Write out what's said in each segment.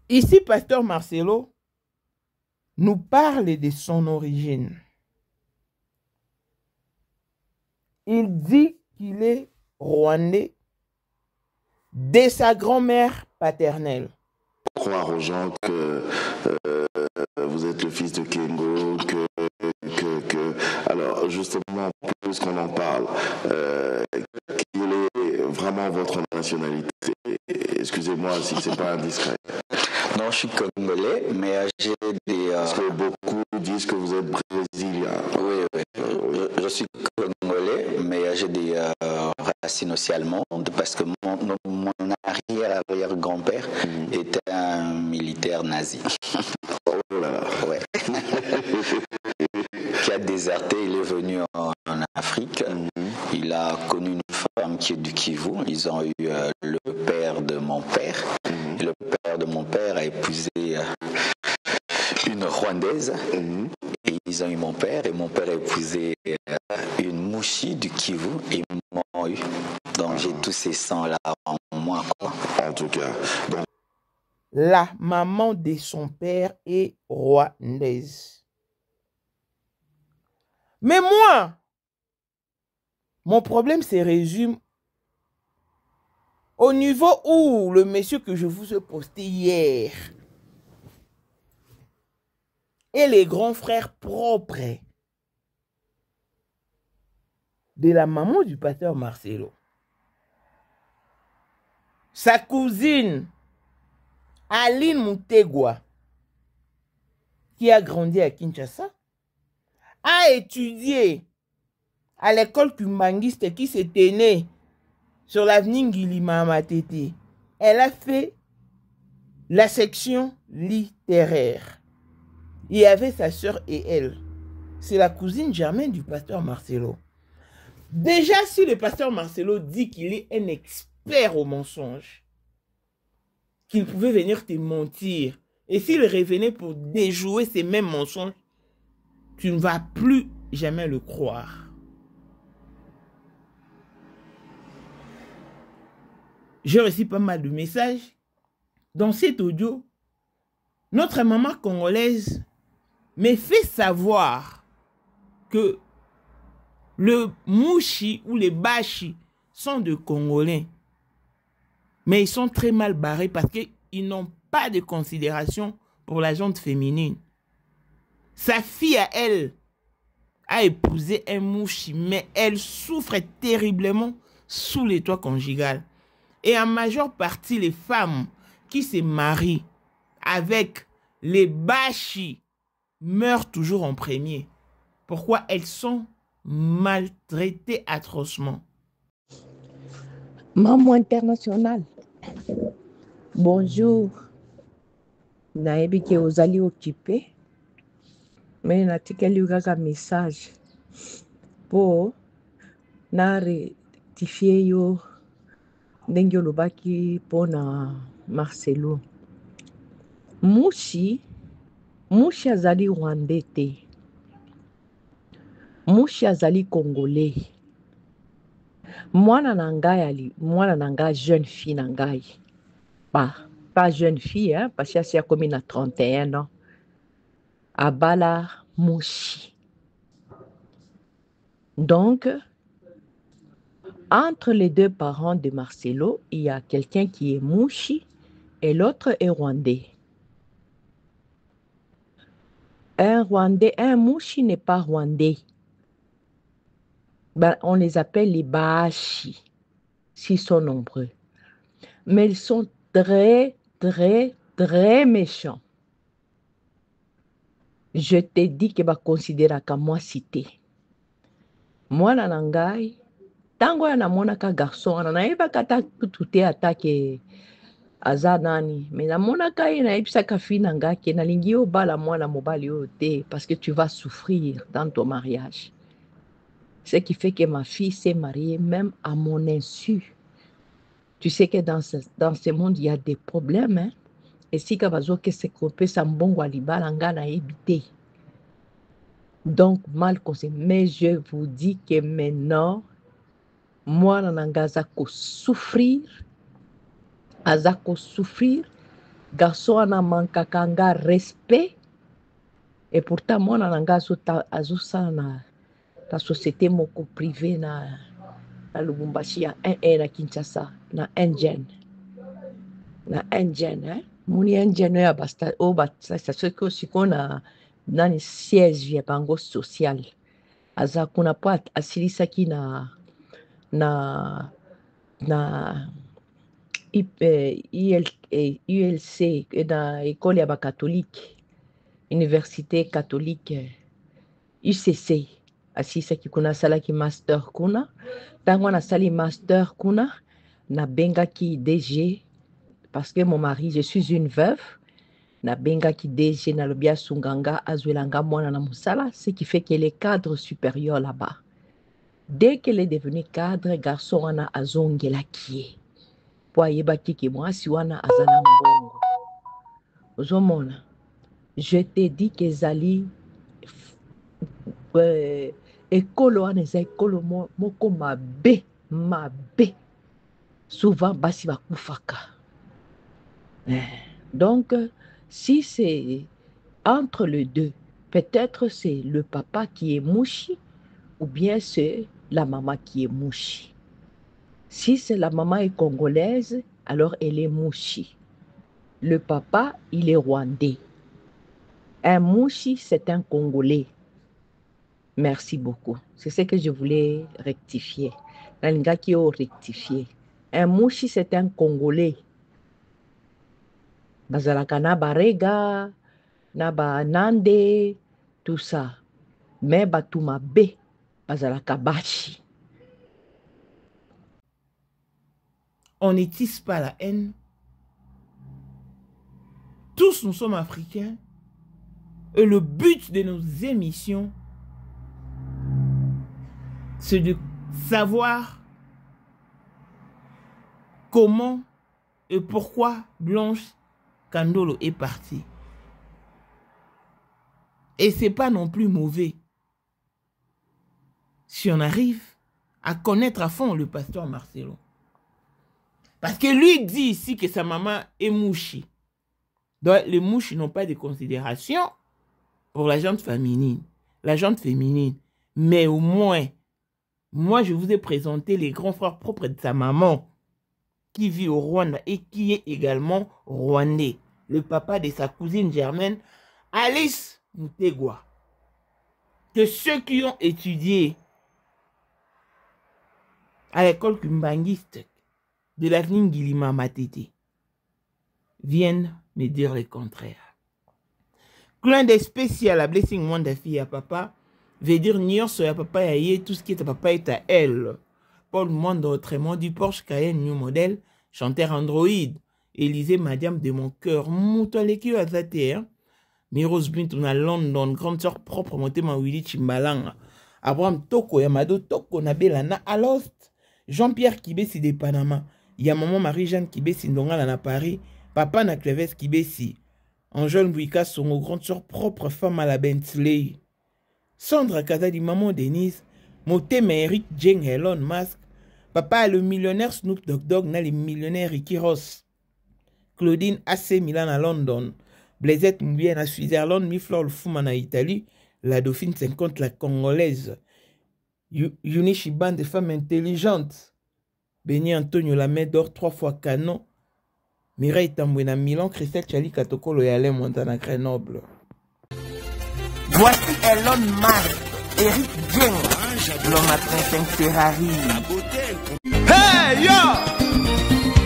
Ici, Pasteur Marcelo nous parle de son origine. Il dit qu'il est rwandais de sa grand-mère paternelle. Croire aux gens que vous êtes le fils de Kengo, alors justement, plus qu'on en parle, quelle est vraiment votre nationalité? Excusez-moi si c'est pas indiscret. Non, je suis congolais, mais j'ai des... Parce que beaucoup disent que vous êtes brésilien. Oui, je suis congolais, mais j'ai des racines aussi allemandes, parce que mon arrière-grand-père était un militaire nazi. Oh là là. Ouais. Qui a déserté, il est venu en Afrique. Il a connu une femme qui est du Kivu. Ils ont eu le père de mon père. Et le père de mon père a épousé une Rwandaise. Et ils ont eu mon père. Et mon père a épousé une Mouchi du Kivu. Et ils m'ont eu. Donc j'ai tous ces sangs-là en moi, quoi. En tout cas. Donc... La maman de son père est rwandaise. Mais moi, mon problème se résume au niveau où le monsieur que je vous ai posté hier et les grands frères propres de la maman du pasteur Marcelo. Sa cousine, Aline Mutegwa, qui a grandi à Kinshasa, a étudié à l'école kumbangiste qui se tenait sur l'avenue Ngilima Matete. Elle a fait la section littéraire. Il y avait sa sœur et elle. C'est la cousine germaine du pasteur Marcelo. Déjà, si le pasteur Marcelo dit qu'il est un expert au mensonge, qu'il pouvait venir te mentir, et s'il revenait pour déjouer ces mêmes mensonges, tu ne vas plus jamais le croire. J'ai reçu pas mal de messages. Dans cet audio, notre maman congolaise me fait savoir que le Mouchi ou les Bashi sont de Congolais. Mais ils sont très mal barrés parce qu'ils n'ont pas de considération pour la gente féminine. Sa fille à elle a épousé un Mouchi, mais elle souffre terriblement sous les toits conjugales. Et en majeure partie, les femmes qui se marient avec les Bashi meurent toujours en premier. Pourquoi? Elles sont maltraitées atrocement. Maman internationale. Bonjour. Naebi ke ozali occupé. Mais natikeli kaka message. Po na rectifier yo ndenge olobaki pona Marcelo. Mushi azali Rwandais te. Mushi azali Congolais. Mwana nanga jeune fille nangai. Pas jeune fille, hein, parce que c'est comme il a 31 ans. Abala Mushi. Donc, entre les deux parents de Marcelo, il y a quelqu'un qui est Mushi et l'autre est Rwandais. Un Mushi n'est pas Rwandais. Ben, on les appelle les Bashi, s'ils sont nombreux. Mais ils sont très, très, très méchants. Je te dis que va considérer comme moi cité. Moi, nanangai, tango ya namonaka garçon, nayebaka ta tutute atake azanani, mais namonaka ye nayebisaka fi nanga ke nalingi obala mwana mobali oyo te parce que tu vas souffrir dans ton mariage. Ce qui fait que ma fille s'est mariée même à mon insu. Tu sais que dans ce monde, il y a des problèmes. Hein? Et si Kabazo que c'est coupé, ça mbongo alibalanga na évité. Donc, mal conseillé. Mais je vous dis que maintenant, moi, nananga azako souffrir. garçon wana manka kanga respect et pourtant mwana nanga azosala na ta société moko privé na Lubumbashi ya 1 na Kinshasa na Indienne hein muni Indienne ya basta o basta siko siko na nani siège ya bango social aza kuna po asilisaki na ULC na école ya ba catholique université catholique UCC asilisaki kuna asalaki master kuna ntango nasali master kuna nabengaki DG parce que mon mari je suis une veuve nabengaki DG nalobi asunganga azwelanga mwana na mosala ce qui fait qu'elle est cadre supérieur là-bas. Dès qu'elle est devenue cadre garçon wana azongelaki ye po ayebaki ke mwasi wana aza na mbongo ozomona. Je te dis que ezali ekolo wana eza ekolo moko mabe souvent basi bakufaka. Donc si c'est entre les deux, peut-être c'est le papa qui est mouchi ou bien c'est la maman qui est mouchi. Si c'est la maman est congolaise, alors elle est mouchi. Le papa, il est rwandais. Un mouchi, c'est un Congolais. Merci beaucoup. C'est ce que je voulais rectifier. Nalinga qui a rectifié. Un mouchi, c'est un Congolais. Bazalaka na barega, na ba nande, tout ça. Mais batuma be, bazalaka bachi. On n'étisse pas la haine. Tous nous sommes africains. Et le but de nos émissions, c'est de savoir comment et pourquoi Blanche Kandolo est partie. Et c'est pas non plus mauvais si on arrive à connaître à fond le pasteur Marcelo. Parce que lui dit ici que sa maman est mouchi. Donc les mouches n'ont pas de considération pour la gente féminine. La gente féminine. Mais au moins, moi je vous ai présenté les grands frères propres de sa maman qui vit au Rwanda et qui est également rwandais. Le papa de sa cousine germaine, Alice Mutegwa. Que ceux qui ont étudié à l'école kumbangiste de l'avenue Ngilima Matete viennent me dire le contraire. Clin d'œil spécial à Blessing Wanda fille à papa veut dire nyonso ya papa ya ye, tout ce qui est à papa est à elle. Paul Mwanda autrement du Porsche Cayenne New Model, chanteur Android, Élisée Madiam de mon cœur, Moutoleki Azate, Miros Bint à London, grande sœur propre, Motema Willy Chimbalanga, Abraham Toko, Yamado Toko, Nabelana Alost, Jean-Pierre Kibesi de Panama, Yamaman Marie-Jeanne Kibesi Ndongala na Paris, Papa na Cleves Kibesi, Angèle Bouika, son grande sœur propre, femme à la Bentley, Sandra Kazadi, maman Denise, Motema Eric Jeng Elon Musk, Papa le millionnaire Snoop Dogg, na le millionnaire Ricky Ross, Claudine AC Milan à London, Blaisette Mbien à Switzerland, Miflor le Fouman à Italie, la Dauphine 50 la Congolaise, Yunichi Band de femmes intelligentes, Béni Antonio la main d'or 3 fois canon, Mireille Tambouena Milan, Christelle Chali Katokolo et Alain Montana Grenoble. Voici Elon Musk, Eric Jeng, l'homme à 35 Ferrari. Hey yo!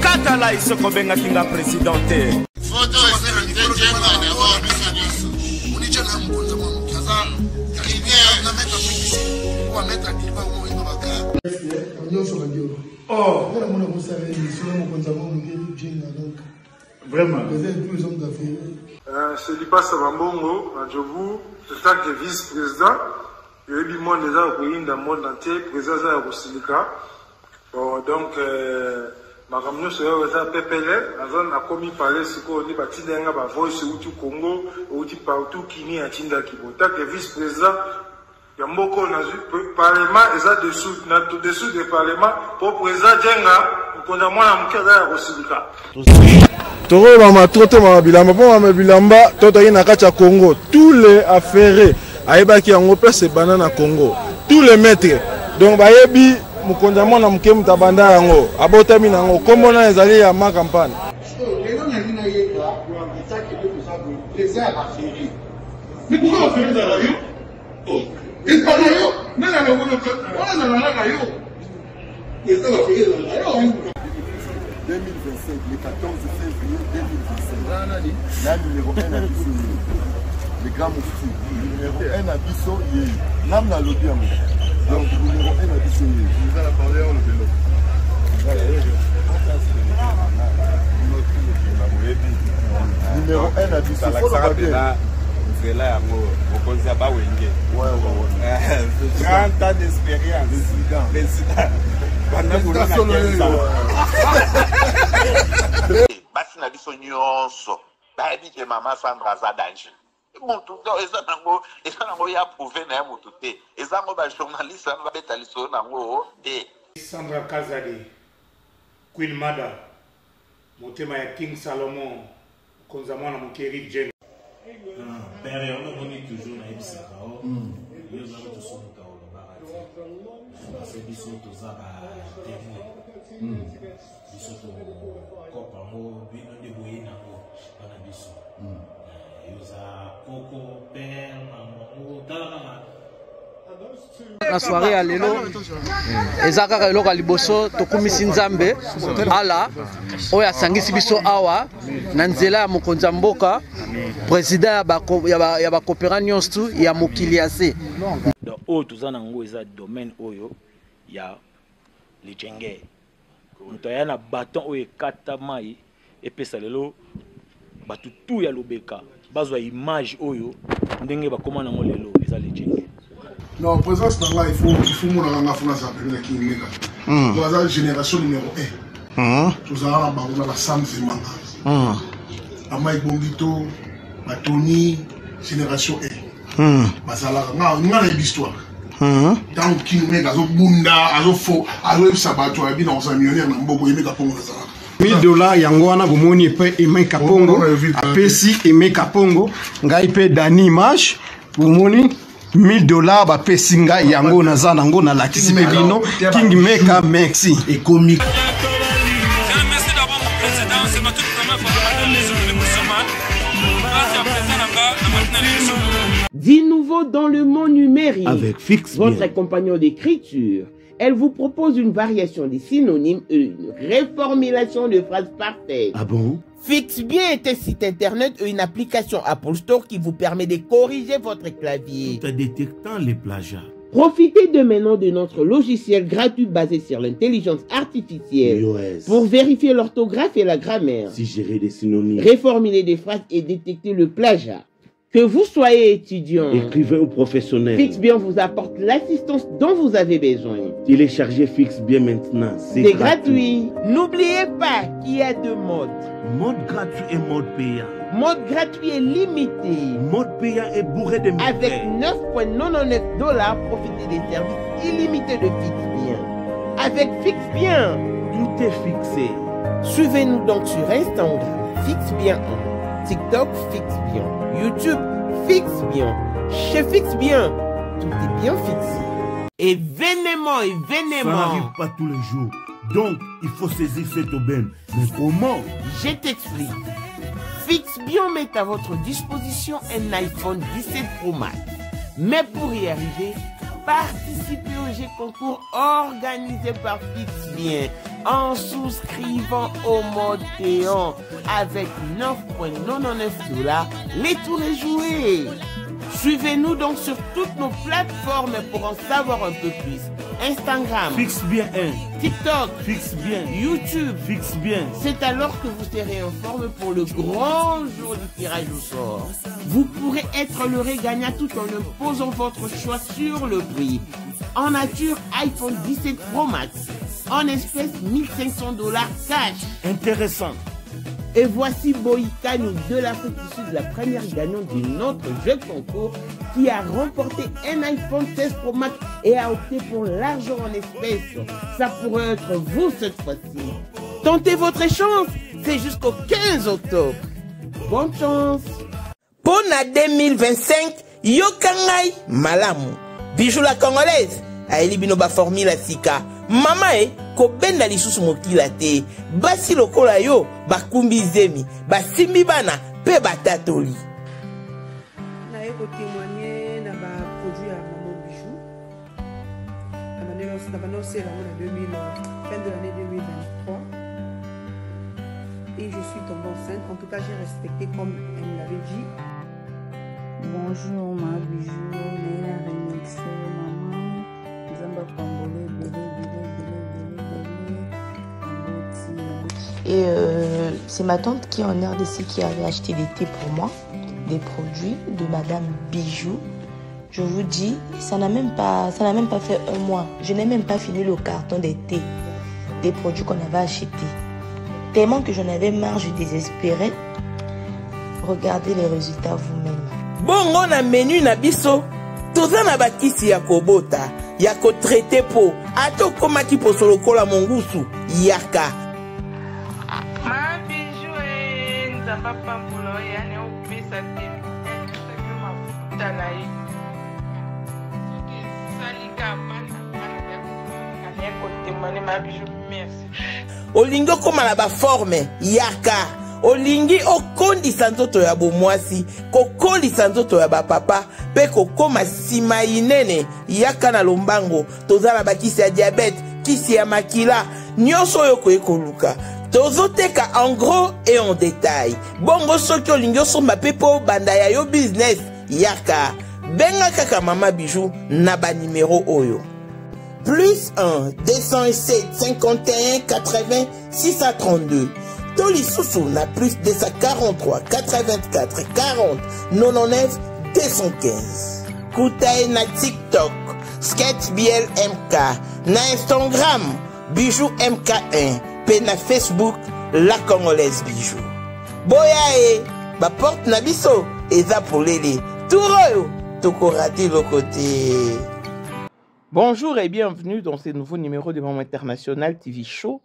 Katala isoko benga kinga presidente. Photo est Jenga na wa biso. Unicha na mpunza mwa mkaza. Karibia na meta mkisi. Wa meta kiba mo ino baka. Nyoso radio. Oh, on a mon conseil sur mon mpunza mwa Jenga donc. Vraiment. Vous êtes tous hommes d'affaires. C'est Lipa Savambongo, à Djobu, le tant que vice-président. Il y a eu monde déjà au pays, dans le monde entier, président à Rosilika. Bon, donc, ma camion se fait PPL, la zone a commis parler ce qu'on dit, Batinga, Voice, Outu Congo, Outu partout, Kini, à Tinda Kibo. Tant que vice-président, il y a beaucoup de parlement, et ça dessous du parlement, pour président Djenga, nous condamnons la Mukada à Rosilika. Toro mama trote mama bilamba po mama bilamba toto yi na kacha Congo. Tous les affaires ayeba ki yango pese banana Congo. Tous les maîtres. Donc bayebi mukonza mona muke mutabanda yango. Abotami nango kombo na ezali ya ma campagne. Mais pourquoi on fait dans la yo? Et pas dans yo? Mais là, on est dans la yo. Et ça va faire dans la yo. 2025, le 14 février 2025. Là, numéro 1 à Bissau. Le grand moufti. Numéro 1 à Bissau. L'âme n'a l'autre. Donc, numéro 1 à Bissau. Vous allez parler en le vélo. Numéro 1 à Bissau. C'est là, au Konzaba Wenge. Ouais. 30 ans d'expérience. Président. Basi na biso nyonso bayebi ke mama Sandra aza danger mutu eza nango ya prouve na ya mutu te eza ngo bajournaliste wana babeta lisolo nango te. Sandra Kazadi, Queen Mada, motema ya King Salomon, konza mwana mokeri Jen. Père, on a toujours na ebisaka o. Yo za ko somuka o barati. Parce que biso to za ba technique. Biso to kopa mo bino de boyina ko bana biso. Yo za koko père maman talaka la soirée à lelo ezaka eloko liboso tokumisi nzambe ala oya sangisi biso awa na nzela ya mokonza mboka président ya ba coopéra nyonso ya mokili ase donc oyo toza nango eza domaine oyo ya lijenge moto aya na baton oyo ekata mai epesa lelo bato tu ya lobeka bazwa image oyo ndenge bakoma nango lelo eza lijenge. Non, présence dans là, il faut mon enfant ça peut qui mega. Voilà génération numéro 1. Tous à la la Sam Zemanga. Amai Bombito, Tony, génération 1. Basala nga l'histoire. Tant qui mega zo bunda, azo fo, azo sabato abi na sa millionnaire na mboko yemeka pongo na sala. $1000 yango wana bomoni pe Aimé Kapongo, apesi Aimé Kapongo, ngai pe Dani Image, bomoni $1000 ba pesinga yango naza nango na lakisi bino King Maker merci et comique. Merci d'avoir mon président, c'est ma toute première fois dans les jours de Moussaman. Merci à président là-bas, Dit nouveau dans le monde numérique avec Fix votre compagnon d'écriture. Elle vous propose une variation des synonymes et une réformulation de phrases parfaites. Ah bon? FixBien est un site internet et une application Apple Store qui vous permet de corriger votre clavier. Tout en détectant les plagiats. Profitez de maintenant de notre logiciel gratuit basé sur l'intelligence artificielle pour vérifier l'orthographe et la grammaire, suggérer des synonymes, réformuler des phrases et détecter le plagiat. Que vous soyez étudiant, écrivain ou professionnel, FixBien vous apporte l'assistance dont vous avez besoin. Téléchargez FixBien maintenant, c'est gratuit. N'oubliez pas qu'il y a deux modes. Mode gratuit et mode payant. Mode gratuit est limité. Mode payant est bourré de méfaits. Avec $9,99, profitez des services illimités de FixBien. Avec FixBien, tout est fixé. Suivez-nous donc sur Instagram, FixBien 1, TikTok, FixBien, YouTube, FixBien. Chez FixBien, tout est bien fixé. Événement. Ça n'arrive pas tous les jours. Donc, il faut saisir cette aubaine. Mais comment? Je t'explique. FixBien met à votre disposition un iPhone 17 Pro Max. Mais pour y arriver, participez au jeu concours organisé par FixBien en souscrivant au mode payant avec $9,99. Les tours est joué. Suivez-nous donc sur toutes nos plateformes pour en savoir un peu plus. Instagram, FixBien 1, TikTok, FixBien, YouTube, FixBien. C'est alors que vous serez informé pour le grand jour du tirage au sort. Vous pourrez être le gagnant tout en imposant votre choix sur le prix. En nature, iPhone 17 Pro Max. En espèces, $1,500 cash. Intéressant. Et voici Boïkani de l'Afrique du Sud, la première gagnante de notre jeu concours qui a remporté un iPhone 16 Pro Max et a opté pour l'argent en espèces. Ça pourrait être vous cette fois-ci. Tentez votre chance. C'est jusqu'au 15 octobre. Bonne chance. Pour la 2025, yokangai malamu. Bijou la congolaise. Aeli binoba formule sika. Mama ko benda lisusu mokila te. Basi lokola yo bakumbi zemi. Basimbi bana pe batatoli. Na eko témoigner na ba produit à Maman Bijou. Na ba lancé la fin de l'année 2023. Et je suis tombée enceinte. En tout cas, j'ai respecté comme elle me l'avait dit. Bonjour ma Bijou, mais la remixée maman. Zamba Pambole, Et c'est ma tante qui est en RDC qui avait acheté des thés pour moi, des produits de Madame Bijou. Je vous dis, ça n'a même pas fait un mois. Je n'ai même pas fini le carton des thés, des produits qu'on avait achetés. Tellement que j'en avais marre, je désespérais. Regardez les résultats vous-même. Bongo na menu na biso, toza na bakisi ya kobota, ya ko traité po, ato koma ki po solokola mongusu, yaka. Ma Bijou nzamba pambulo ya ne opesa te. Sakyo mafuta na ye. Salika bana ya kotemane ma Bijou, merci. Olingo koma na ba forme, yaka. Olingi okondisa nzoto ya bomwasi, kokondisa nzoto ya bapapa, pe kokoma sima inene, yaka na lombango, tozala bakisi ya diabète, kisi ya makila, nyonso oyo ekoluka. Tozoteka en gros et en détail. Bongo soki olingi osomba pe po banda ya yo business, yaka. Benga kaka Mama Bijou na ba numéro oyo. Plus 1 207 51 80 632. Toli Soussou na plus 243 84 40 99 215. Koutaï na TikTok, Sketch BL MK, na Instagram, Bijou MK1, pe na Facebook, La Congolaise Bijou. Boya ba porte na biso, eza polele, touroyo, tokorati le côté. Bonjour et bienvenue dans ce nouveau numéro de Maman International TV Show.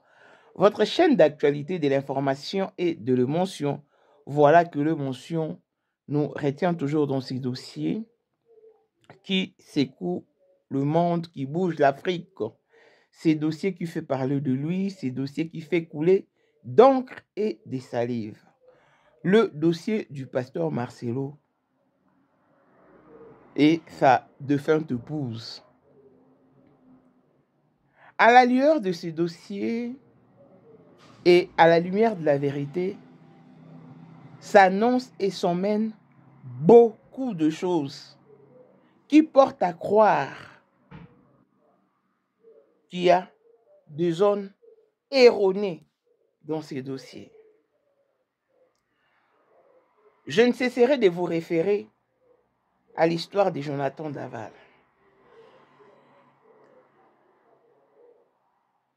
Votre chaîne d'actualité de l'information et de l'émotion. Voilà que l'émotion nous retient toujours dans ces dossiers qui secouent le monde, qui bougent l'Afrique. Ces dossiers qui fait parler de lui, ces dossiers qui fait couler d'encre et des salives. Le dossier du pasteur Marcelo et sa défunte épouse. À la lueur de ces dossiers, et à la lumière de la vérité, s'annonce et s'emmène beaucoup de choses qui portent à croire qu'il y a des zones erronées dans ces dossiers. Je ne cesserai de vous référer à l'histoire de Jonathan Daval.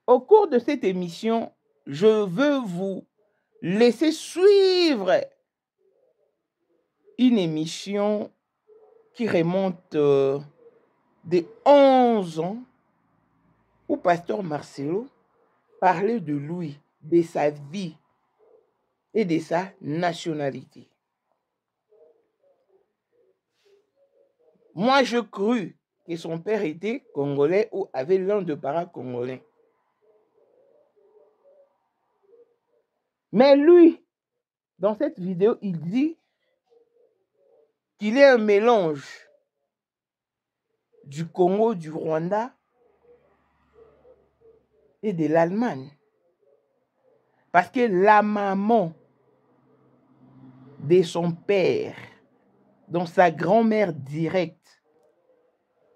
Au cours de cette émission, je veux vous laisser suivre une émission qui remonte de 11 ans où Pasteur Marcelo parlait de lui, de sa vie et de sa nationalité. Moi, je crus que son père était congolais ou avait l'un de parents congolais. Mais lui, dans cette vidéo, il dit qu'il est un mélange du Congo, du Rwanda et de l'Allemagne. Parce que la maman de son père, dont sa grand-mère directe,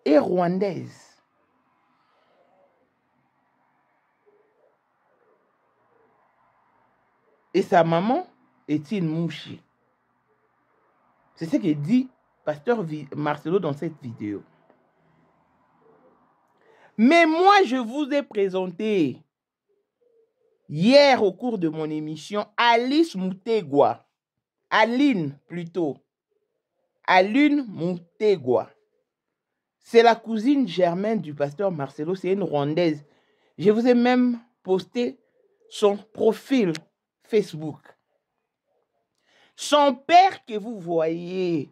est rwandaise. Et sa maman est une mouchi. C'est ce que dit Pasteur Marcelo dans cette vidéo. Mais moi, je vous ai présenté hier au cours de mon émission Alice Mutegwa. Aline plutôt. Aline Mutegwa. C'est la cousine germaine du pasteur Marcelo. C'est une Rwandaise. Je vous ai même posté son profil Facebook. Son père que vous voyez,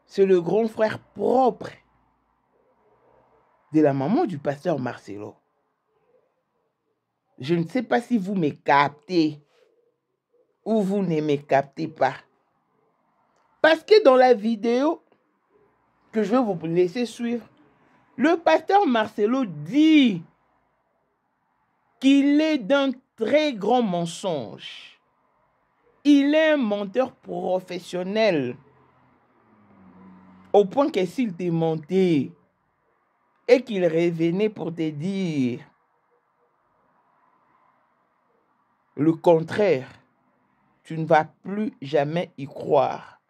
c'est le grand frère propre de la maman du pasteur Marcelo. Je ne sais pas si vous me captez ou vous ne me captez pas. Parce que dans la vidéo que je vais vous laisser suivre, le pasteur Marcelo dit qu'il est d'un très grand mensonge. Il est un menteur professionnel. Au point que s'il te mentait et qu'il revenait pour te dire le contraire, tu ne vas plus jamais y croire.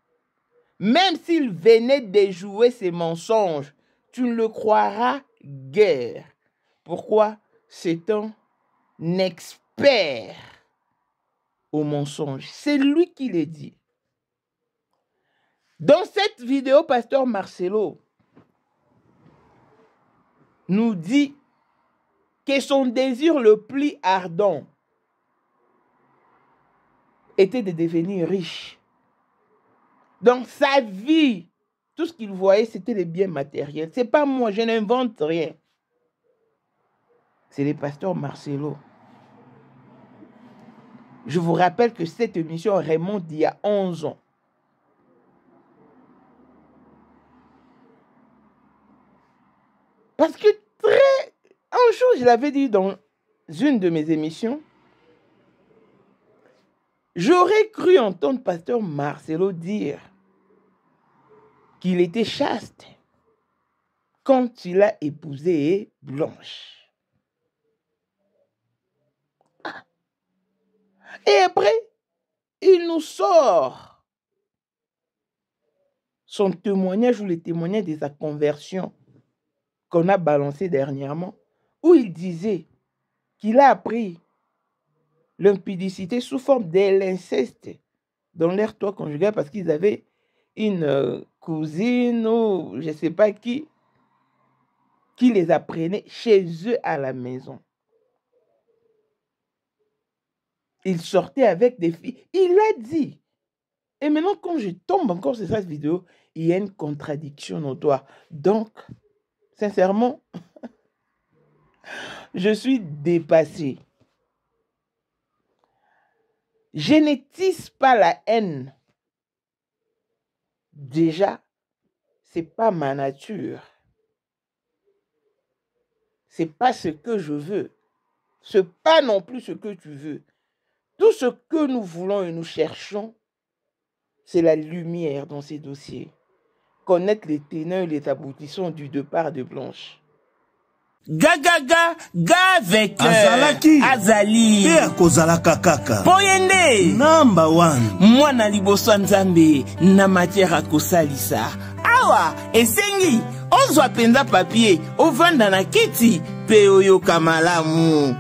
Même s'il venait de jouer ses mensonges, tu ne le croiras guère. Pourquoi? C'est un expert au mensonge. C'est lui qui le dit. Dans cette vidéo, pasteur Marcelo nous dit que son désir le plus ardent était de devenir riche. Dans sa vie, tout ce qu'il voyait, c'était les biens matériels. C'est pas moi, je n'invente rien. C'est le pasteur Marcelo. Je vous rappelle que cette émission remonte d'il y a 11 ans. Parce que un jour, je l'avais dit dans une de mes émissions, j'aurais cru entendre pasteur Marcelo dire qu'il était chaste quand il a épousé Blanche. Et après, il nous sort son témoignage ou le témoignage de sa conversion qu'on a balancé dernièrement, où il disait qu'il a appris l'impudicité sous forme de l'inceste dans leur toit conjugal parce qu'ils avaient une cousine ou je ne sais pas qui les apprenait chez eux à la maison. Il sortait avec des filles. Il a dit. Et maintenant, quand je tombe encore sur cette vidéo, il y a une contradiction notoire. Donc, sincèrement, je suis dépassé. Je ne tisse pas la haine. Déjà, ce n'est pas ma nature. Ce n'est pas ce que je veux. Ce n'est pas non plus ce que tu veux. Tout ce que nous voulons et nous cherchons, c'est la lumière dans ces dossiers. Connaître les teneurs et les aboutissants du départ de Blanche. Gagaga, avec Azalaki. Azali. Te akozalaka kaka. Poyende. Number one. Mwana liboso nzambe na matière akosalisa. Awa, esengi, ozwa penza papier, ovanda na kiti, pe oyoka malamu.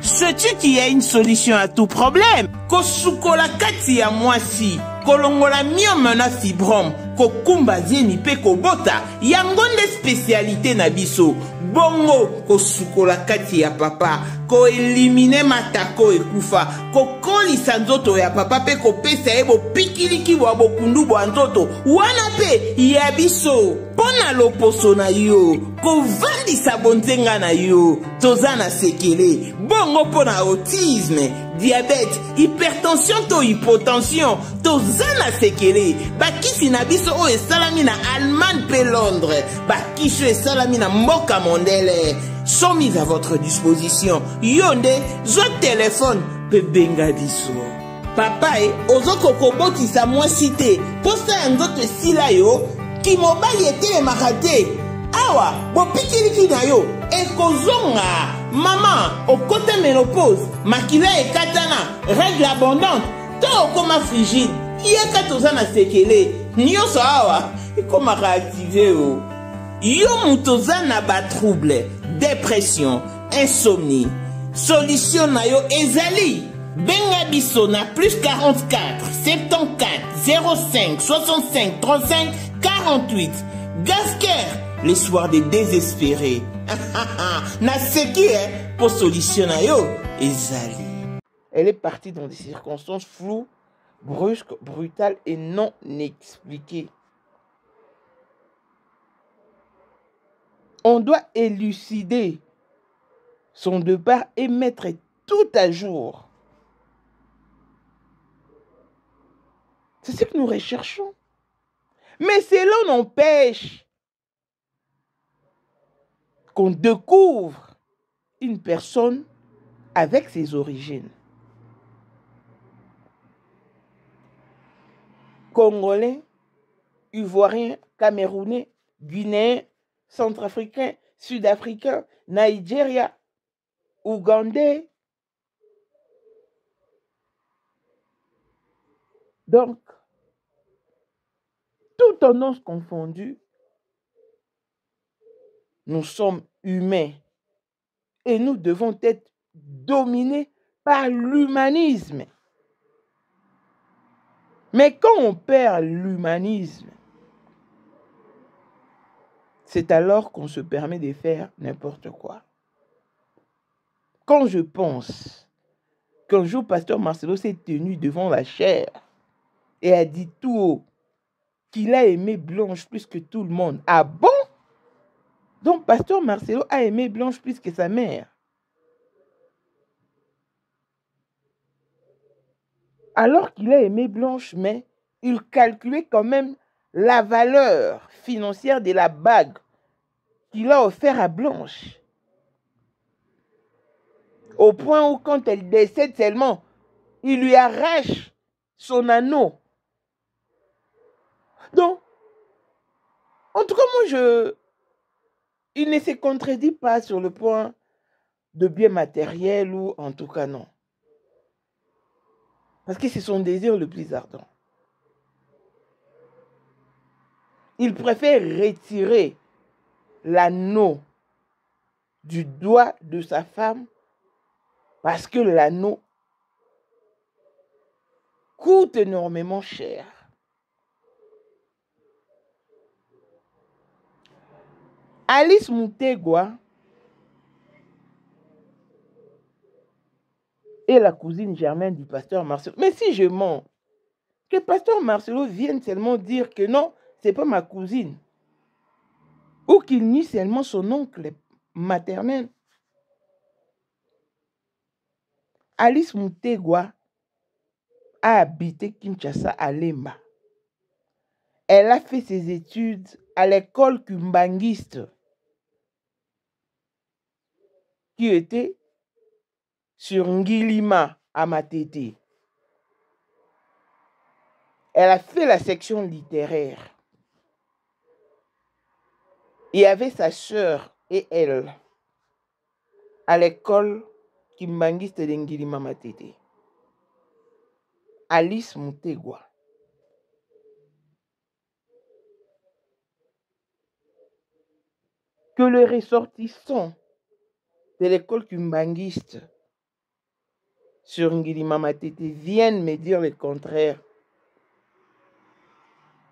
Sais-tu qu'il y a une solution à tout problème? Kosukola kati ya mwasi, kolongola myome na fibrome, kokumba zeni pe kobota, yangonde spécialité na biso. Bongo kosukola kati ya papa, ko elimine matako ekufa, ko kolisa nzoto ya papa pe kopesa ebo pikiliki wa bokundu bwa nzoto, wana pe ya biso. Pona loposo na yo, ko vandisa bonzenga na yo, tozana sekele, bongo pona autisme, diabète, hypertension to hypotension, tozana sekele, bakisi na biso o esalami na Allemagne pe Londres, bakisi esalami na mboka mondele, sont mis à votre disposition. Yonde, zo téléphone, pe benga biso. Papa ozoko koboti sa moi cité, posta nzoto sila yo, ki mobali ete makate. Awa, bo pikiliki na yo, ekozonga. Maman, okote ménopause, makila ekatana, règle abondante, to okoma frigide, yeka tozana sekele, nyoso awa, ekoma réactiver o. Yo mutozana ba trouble, dépression, insomnie. Solution na yo ezali. Benga biso na plus 44 74 05 65 35 48. Gasker, les soirs des désespérés. Na seki pour solution na yo ezali. Elle est partie dans des circonstances floues, brusques, brutales et non expliquées. On doit élucider son départ et mettre tout à jour. C'est ce que nous recherchons. Mais cela n'empêche qu'on découvre une personne avec ses origines. Congolais, Ivoiriens, Camerounais, Guinéens, Centrafricains, Sud-Africains, Nigeria, Ougandais. Donc, toutes tendances confondues, nous sommes humains et nous devons être dominés par l'humanisme. Mais quand on perd l'humanisme, c'est alors qu'on se permet de faire n'importe quoi. Quand je pense qu'un jour, Pasteur Marcelo s'est tenu devant la chaire et a dit tout haut qu'il a aimé Blanche plus que tout le monde. Ah bon? Donc, Pasteur Marcelo a aimé Blanche plus que sa mère. Alors qu'il a aimé Blanche, mais il calculait quand même la valeur financière de la bague qu'il a offerte à Blanche. Au point où, quand elle décède seulement, il lui arrache son anneau. Donc, en tout cas, moi, il ne se contredit pas sur le point de bien matériel ou en tout cas non. Parce que c'est son désir le plus ardent. Il préfère retirer l'anneau du doigt de sa femme parce que l'anneau coûte énormément cher. Alice Mutegwa est la cousine germaine du pasteur Marcelo. Mais si je mens, que pasteur Marcelo vienne seulement dire que non, c'est pas ma cousine. Ou qu'il nie seulement son oncle maternel. Alice Mutegwa a habité Kinshasa à Lemba. Elle a fait ses études à l'école kumbangiste qui était sur Ngilima à Matete. Elle a fait la section littéraire. Il y avait sa sœur et elle à l'école kumbangiste de Ngilima Matete. Alice Mutegwa. Que les ressortissants de l'école kumbangiste sur Ngilima Matete viennent me dire le contraire.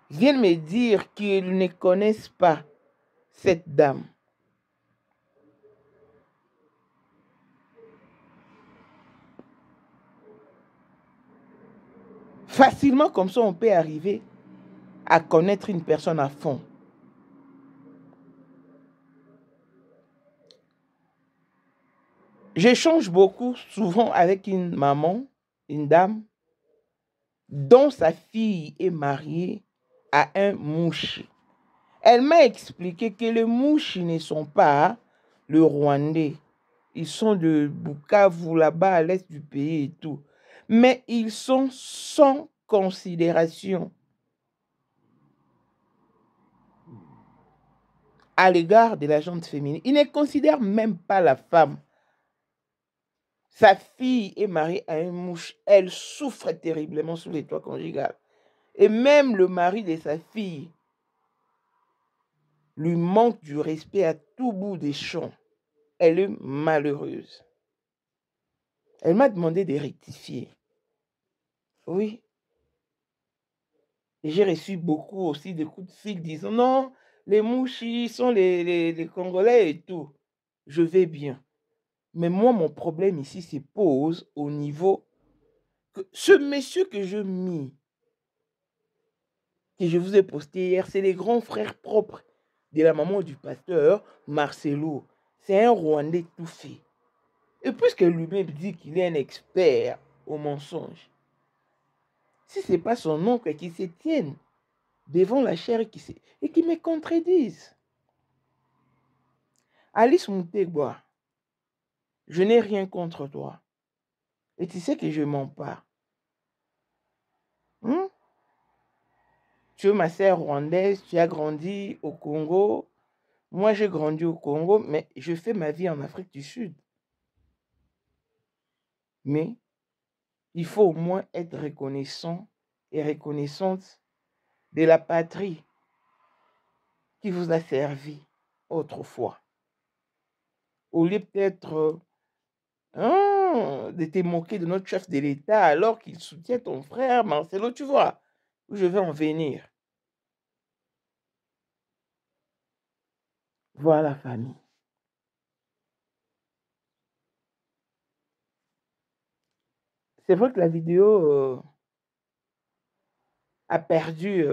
Viennent me dire qu'ils ne connaissent pas cette dame. Facilement comme ça, on peut arriver à connaître une personne à fond. J'échange beaucoup, souvent avec une maman, une dame, dont sa fille est mariée à un mouchi. Elle m'a expliqué que les mouchis ne sont pas le Rwandais. Ils sont de Bukavu, là-bas, à l'est du pays et tout. Mais ils sont sans considération à l'égard de la gente féminine. Ils ne considèrent même pas la femme. Sa fille est mariée à un mouche. Elle souffre terriblement sous les toits conjugales. Et même le mari de sa fille lui manque du respect à tout bout des champs. Elle est malheureuse. Elle m'a demandé de rectifier. Oui. Et j'ai reçu beaucoup aussi de coups de fil disant non, les mouchis sont les Congolais et tout. Je vais bien. Mais moi, mon problème ici se pose au niveau que ce monsieur que je vous ai posté hier, c'est les grands frères propres de la maman du pasteur Marcelo. C'est un Rwandais tout fait. Et puisque lui-même dit qu'il est un expert au mensonge, si ce n'est pas son oncle qui se tienne devant la chair et qui me contredise. Alice Moutegboa, je n'ai rien contre toi. Et tu sais que je mens pas. Tu es ma sœur rwandaise, tu as grandi au Congo. Moi, j'ai grandi au Congo, mais je fais ma vie en Afrique du Sud. Mais il faut au moins être reconnaissant et reconnaissante de la patrie qui vous a servi autrefois. Au lieu peut-être de te moquer de notre chef de l'État alors qu'il soutient ton frère Marcelo, tu vois, où je vais en venir. Voilà, famille. C'est vrai que la vidéo a perdu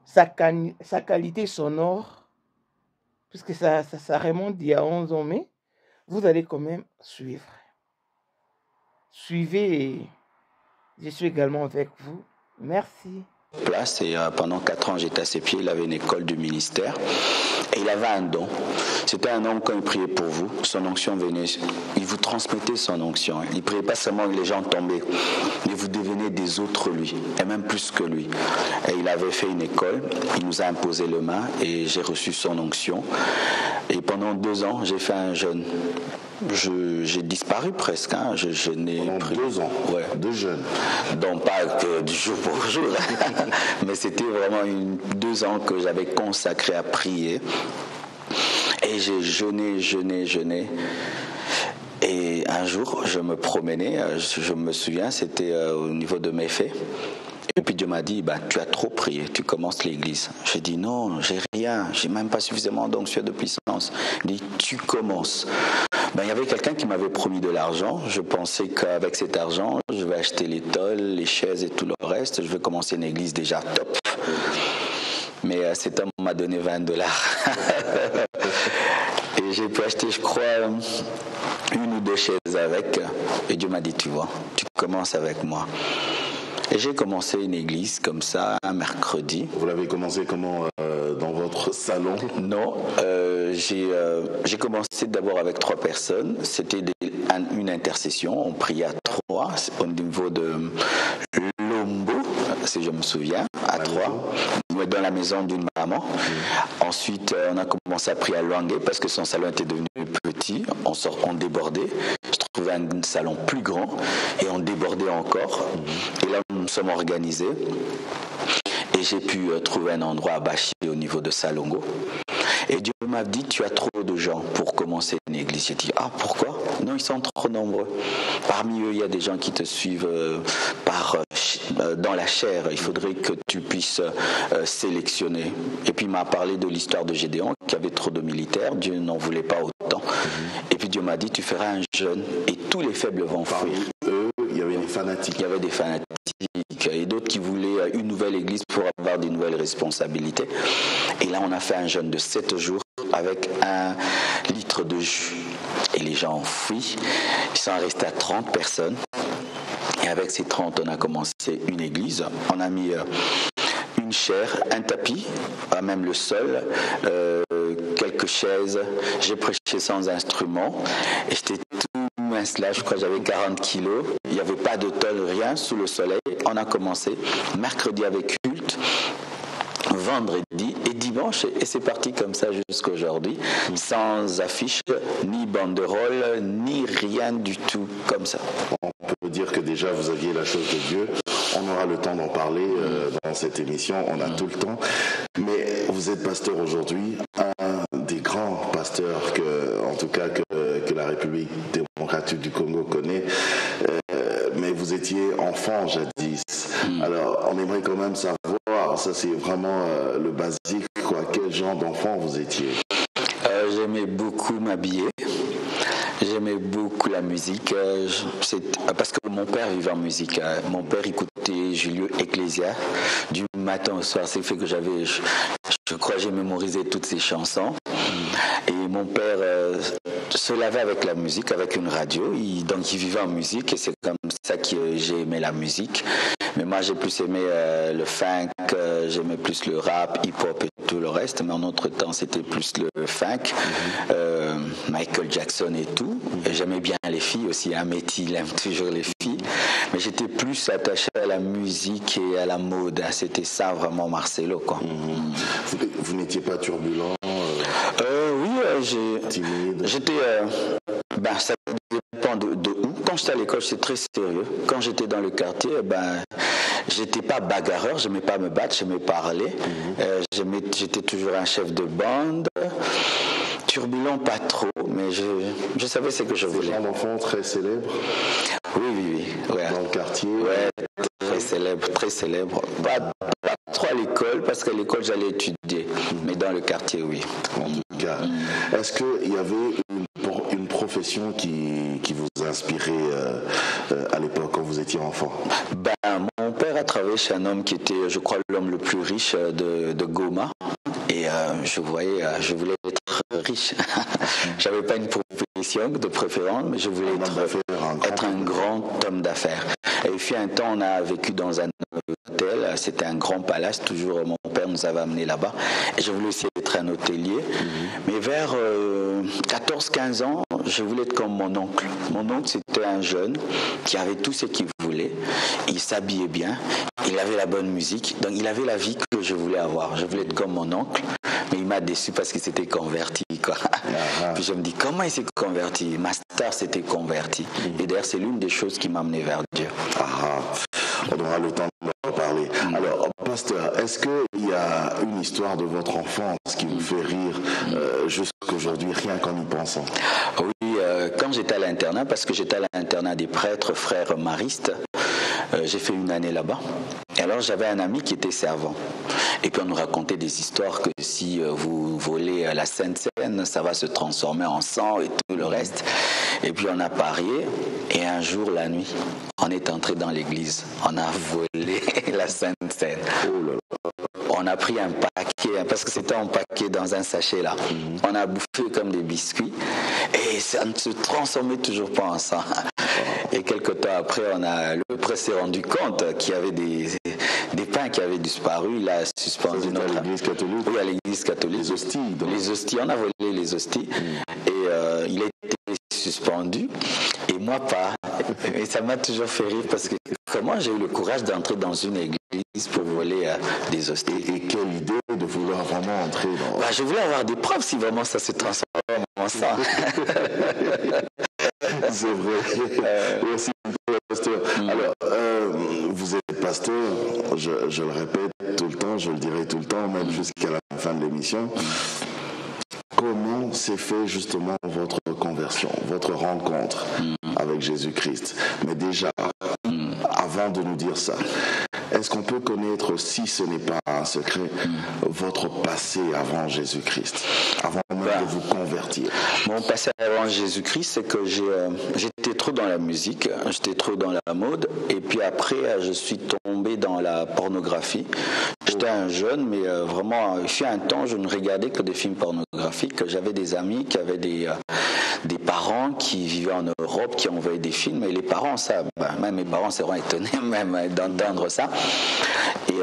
sa qualité sonore, puisque ça remonte d'il y a 11 ans, mais vous allez quand même suivre. Suivez et je suis également avec vous. Merci. Place et pendant 4 ans j'étais à ses pieds, il avait une école du ministère et il avait un don. C'était un homme quand il priait pour vous, son onction venait, il vous transmettait son onction. Il ne priait pas seulement que les gens tombaient, mais vous devenez des autres lui, et même plus que lui. Et il avait fait une école, il nous a imposé le main et j'ai reçu son onction. Et pendant 2 ans, j'ai fait un jeûne. J'ai disparu presque. Je n'ai pris 2 ans, ouais. De jeûne. Donc pas que du jour pour jour, mais c'était vraiment 2 ans que j'avais consacré à prier. Et j'ai jeûné. Et un jour, je me promenais, je me souviens, c'était au niveau de Méfé. Et puis Dieu m'a dit, tu as trop prié, tu commences l'église. J'ai dit non, j'ai rien, j'ai même pas suffisamment d'onction de puissance. Il dit, tu commences. Il y avait quelqu'un qui m'avait promis de l'argent. Je pensais qu'avec cet argent, je vais acheter les tôles, les chaises et tout le reste. Je vais commencer une église déjà top. Mais cet homme m'a donné $20. Et j'ai pu acheter, je crois, 1 ou 2 chaises avec. Et Dieu m'a dit, tu vois, tu commences avec moi. Et j'ai commencé une église comme ça, un mercredi. Vous l'avez commencé comment dans votre salon? Non, j'ai commencé d'abord avec 3 personnes. C'était une intercession, on priait à 3 au niveau de Lombo, si je me souviens, à 3, dans la maison d'une maman. Ensuite, on a commencé à prier à Luangue parce que son salon était devenu petit. On débordait. Je trouvais un salon plus grand et on débordait encore. Et là, nous nous sommes organisés. Et j'ai pu trouver un endroit à Bachi au niveau de Salongo. Et Dieu m'a dit, tu as trop de gens pour commencer une église. J'ai dit, pourquoi? Non, ils sont trop nombreux. Parmi eux, il y a des gens qui te suivent dans la chair. Il faudrait que tu puisses sélectionner. Et puis il m'a parlé de l'histoire de Gédéon, qui avait trop de militaires. Dieu n'en voulait pas autant. Et puis Dieu m'a dit, tu feras un jeûne et tous les faibles vont fuir. Il y avait des fanatiques. Il y avait des fanatiques et d'autres qui voulaient une nouvelle église pour avoir des nouvelles responsabilités. Et là, on a fait un jeûne de 7 jours avec 1 litre de jus. Et les gens ont fui. Ils sont restés à 30 personnes. Et avec ces 30, on a commencé une église. On a mis une chaire, un tapis, pas même le sol, quelques chaises. J'ai prêché sans instrument. Et j'étais tout mince là, je crois que j'avais 40 kilos. Il n'y avait pas de tôle, rien, sous le soleil. On a commencé mercredi avec culte, vendredi et dimanche, et c'est parti comme ça jusqu'à aujourd'hui, sans affiche, ni banderole, ni rien du tout, comme ça. On peut dire que déjà vous aviez la chose de Dieu. On aura le temps d'en parler dans cette émission, on a tout le temps. Mais vous êtes pasteur aujourd'hui, un des grands pasteurs en tout cas que la République démocratique du Congo connaît. Mais vous étiez enfant jadis. Alors on aimerait quand même savoir, ça c'est vraiment le basique, quel genre d'enfant vous étiez? J'aimais beaucoup m'habiller. j'aimais beaucoup la musique, parce que mon père vivait en musique. Mon père écoutait Julio Ecclesia du matin au soir. C'est fait que je crois que j'ai mémorisé toutes ses chansons. Et mon père se lavait avec la musique, avec une radio. Donc il vivait en musique et c'est comme ça que j'ai aimé la musique. Mais moi j'ai plus aimé le funk, j'aimais plus le rap, hip-hop et tout le reste. Mais en autre temps c'était plus le funk, Michael Jackson et tout. Et j'aimais bien les filles aussi, Métis, il aime toujours les filles. Mais j'étais plus attaché à la musique et à la mode. C'était ça vraiment Marcelo, quoi. Vous n'étiez pas turbulent Oui, j'étais... ça dépend de où. Quand j'étais à l'école, j'étais très sérieux. Quand j'étais dans le quartier, j'étais pas bagarreur, j'aimais pas me battre, j'aimais parler. J'étais toujours un chef de bande. Turbulent, pas trop, mais je savais ce que je voulais. Un enfant très célèbre? Oui. Ouais. Dans le quartier? Ouais, très célèbre. Pas trop à l'école, parce qu'à l'école j'allais étudier, mais dans le quartier, oui. En tout cas, est-ce qu'il y avait une profession qui vous inspirait à l'époque, quand vous étiez enfant? Mon père a travaillé chez un homme qui était, je crois, l'homme le plus riche de Goma. Et je voulais être riche. J'avais pas une profession de préférence, mais je voulais être un grand homme d'affaires. Et puis un temps, on a vécu dans un hôtel. C'était un grand palace. Toujours, mon père nous avait amenés là-bas. Et je voulais aussi être un hôtelier. Mais vers 14-15 ans, je voulais être comme mon oncle. Mon oncle, c'était un jeune qui avait tout ce qu'il voulait. Il s'habillait bien. Il avait la bonne musique. Donc, il avait la vie que je voulais avoir. Je voulais être comme mon oncle. Mais il m'a déçu parce qu'il s'était converti, quoi. Puis je me dis, comment il s'est converti? Ma star s'était convertie. Et d'ailleurs, c'est l'une des choses qui m'a amené vers Dieu. On aura le temps d'en parler. Alors, pasteur, est-ce qu'il y a une histoire de votre enfance qui vous fait rire jusqu'aujourd'hui, rien qu'en y pensant? Oui, quand j'étais à l'internat, parce que j'étais à l'internat des prêtres, frères maristes, j'ai fait une année là-bas. Et alors, j'avais un ami qui était servant. Et puis, on nous racontait des histoires que si vous volez la Sainte Seine, ça va se transformer en sang et tout le reste. Et puis, on a parié. Et un jour, la nuit, on est entré dans l'église. On a volé la Sainte Seine. On a pris un paquet, parce que c'était un paquet dans un sachet là. On a bouffé comme des biscuits. Et ça ne se transformait toujours pas en sang. Et quelque temps après, le prêtre s'est rendu compte qu'il y avait des pains qui avaient disparu. Il a suspendu à l'église catholique? Oui, à l'église catholique. Les hosties, donc. Les hosties, on a volé les hosties. Et il a été suspendu. Et moi, pas. Et ça m'a toujours fait rire parce que comment j'ai eu le courage d'entrer dans une église pour voler des hosties. Et quelle idée de vouloir vraiment entrer dans... Je voulais avoir des preuves si vraiment ça se transformait en sang. C'est vrai. Merci, pasteur. Alors, vous êtes pasteur, je le répète tout le temps, je le dirai tout le temps, même jusqu'à la fin de l'émission. Comment s'est fait justement votre conversion, votre rencontre avec Jésus-Christ? Mais déjà, avant de nous dire ça, est-ce qu'on peut connaître, si ce n'est pas un secret, votre passé avant Jésus-Christ, avant même de vous convertir? Mon passé avant Jésus-Christ, c'est que j'étais trop dans la musique, j'étais trop dans la mode, et puis après, je suis tombé dans la pornographie. J'étais un jeune, mais vraiment, il fut un temps, je ne regardais que des films pornographiques. J'avais des amis qui avaient des parents qui vivaient en Europe, qui envoyaient des films, et les parents, même mes parents seront étonnés même d'entendre ça. Et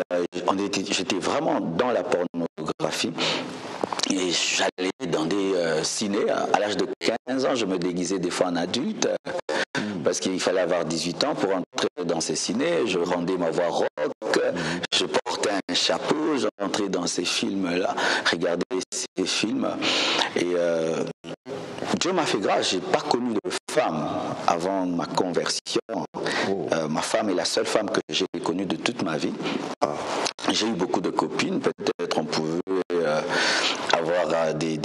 j'étais vraiment dans la pornographie. Et j'allais dans des cinés. À l'âge de 15 ans, je me déguisais des fois en adulte, parce qu'il fallait avoir 18 ans pour entrer dans ces cinés. Je rendais ma voix rock, je portais un chapeau, j'entrais dans ces films-là, regardais ces films. Et Dieu m'a fait grâce, je n'ai pas connu de femme avant ma conversion. Ma femme est la seule femme que j'ai connue de toute ma vie. J'ai eu beaucoup de copines, peut-être on pouvait avoir des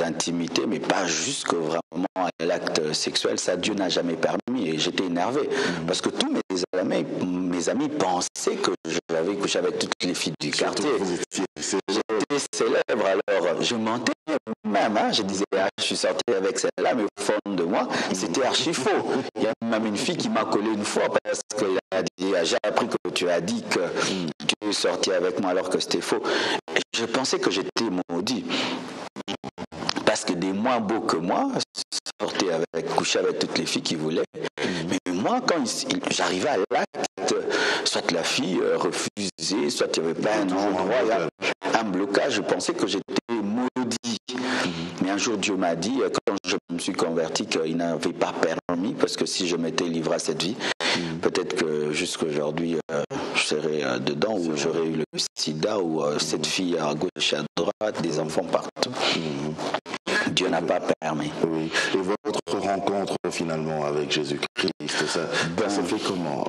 intimités, mais pas jusque vraiment à l'acte sexuel. Ça, Dieu n'a jamais permis. Et j'étais énervé parce que tous mes amis pensaient que j'avais couché avec toutes les filles du quartier. J'étais célèbre, alors je mentais même. même, hein, je disais, ah, je suis sorti avec celle-là, mais au fond de moi, c'était archi faux. Il y a même une fille qui m'a collé une fois parce qu'elle a dit, j'ai appris que tu as dit que tu es sorti avec moi alors que c'était faux. Et je pensais que j'étais maudit. Parce que des moins beaux que moi sortaient avec, couchaient avec toutes les filles qui voulaient. Mais moi, quand j'arrivais à l'acte, soit la fille refusait, soit il n'y avait pas un endroit, un blocage, je pensais que j'étais maudit. Mais un jour, Dieu m'a dit, quand je me suis converti, qu'il n'avait pas permis, parce que si je m'étais livré à cette vie, peut-être que jusqu'aujourd'hui, je serais dedans, ou j'aurais eu le sida, ou cette fille à gauche et à droite, des enfants partout. Dieu n'a pas permis. Oui. Et votre rencontre finalement avec Jésus-Christ, ça s'est fait comment?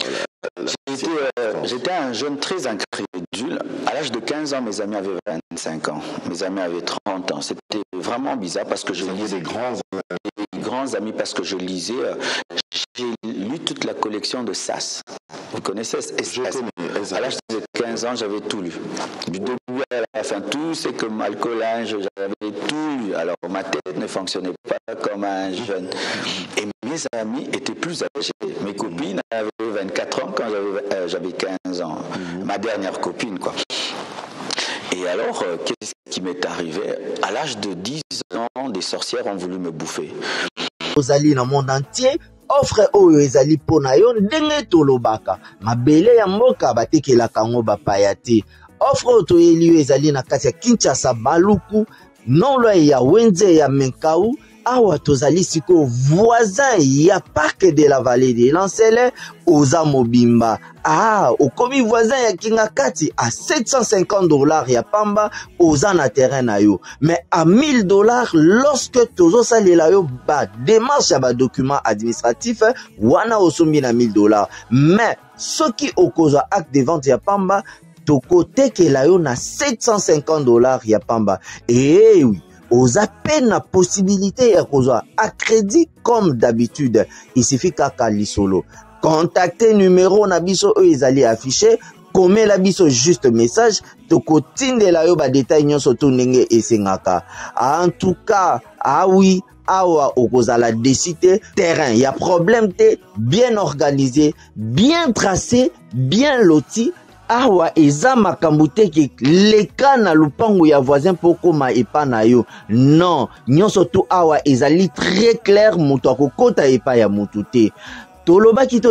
J'étais un jeune très incrédule. À l'âge de 15 ans, mes amis avaient 25 ans. Mes amis avaient 30 ans. C'était vraiment bizarre parce que je lisais des grands amis parce que je lisais. J'ai lu toute la collection de Sass. Vous connaissez SS? À l'âge de 15 ans, j'avais tout lu. Du début à la fin, tout c'est que Malcolm, j'avais tout lu. Alors ma tête ne fonctionnait pas comme un jeune. Et mes amis étaient plus âgés. Mes copines avaient 24 ans quand j'avais 15 ans. Ma dernière copine, quoi. Et alors, qu'est-ce qui m'est arrivé? À l'âge de 10 ans, des sorcières ont voulu me bouffer. Ozali na monde entier, offre oyo ezali pona yo ndenge tolobaka. Mabele ya mboka batekelaka ngo bapaya te. Offre oyo toyeli yo ezali na kati ya Kinshasa Baluku, nonlo ya Wenze ya Menkau, awa tozali siko voisin ya parc de la vallée de Lancele, oza mobimba. Ah, okomi voisin ya Kingakati à $750 ya pamba, oza na terrain na yo. Mais à $1000 lorsque tozo salela yo ba démarche ya ba document administratif, wana osombi na $1000. Mais soki okozwa acte de vente ya pamba, toko tekela yo na $750 ya pamba. Eh oui. Aux appels la possibilité ya kozwa à crédit comme d'habitude. Il suffit kaka lisolo. Contactez numéro na biso ezali affiché. Comme la biso juste message. Toko tinde la yo ba détail nyonso to ndenge esengaka. En tout cas, ah oui, awa okozala décider terrain. Y a problème te bien organisé, bien tracé, bien loti. Awa eza makambo te ki leka na lupango ya voisin poko ma epa na yo. Non, nyonso to awa ezali très clair, moto akokota epa ya moto te. Tolobaki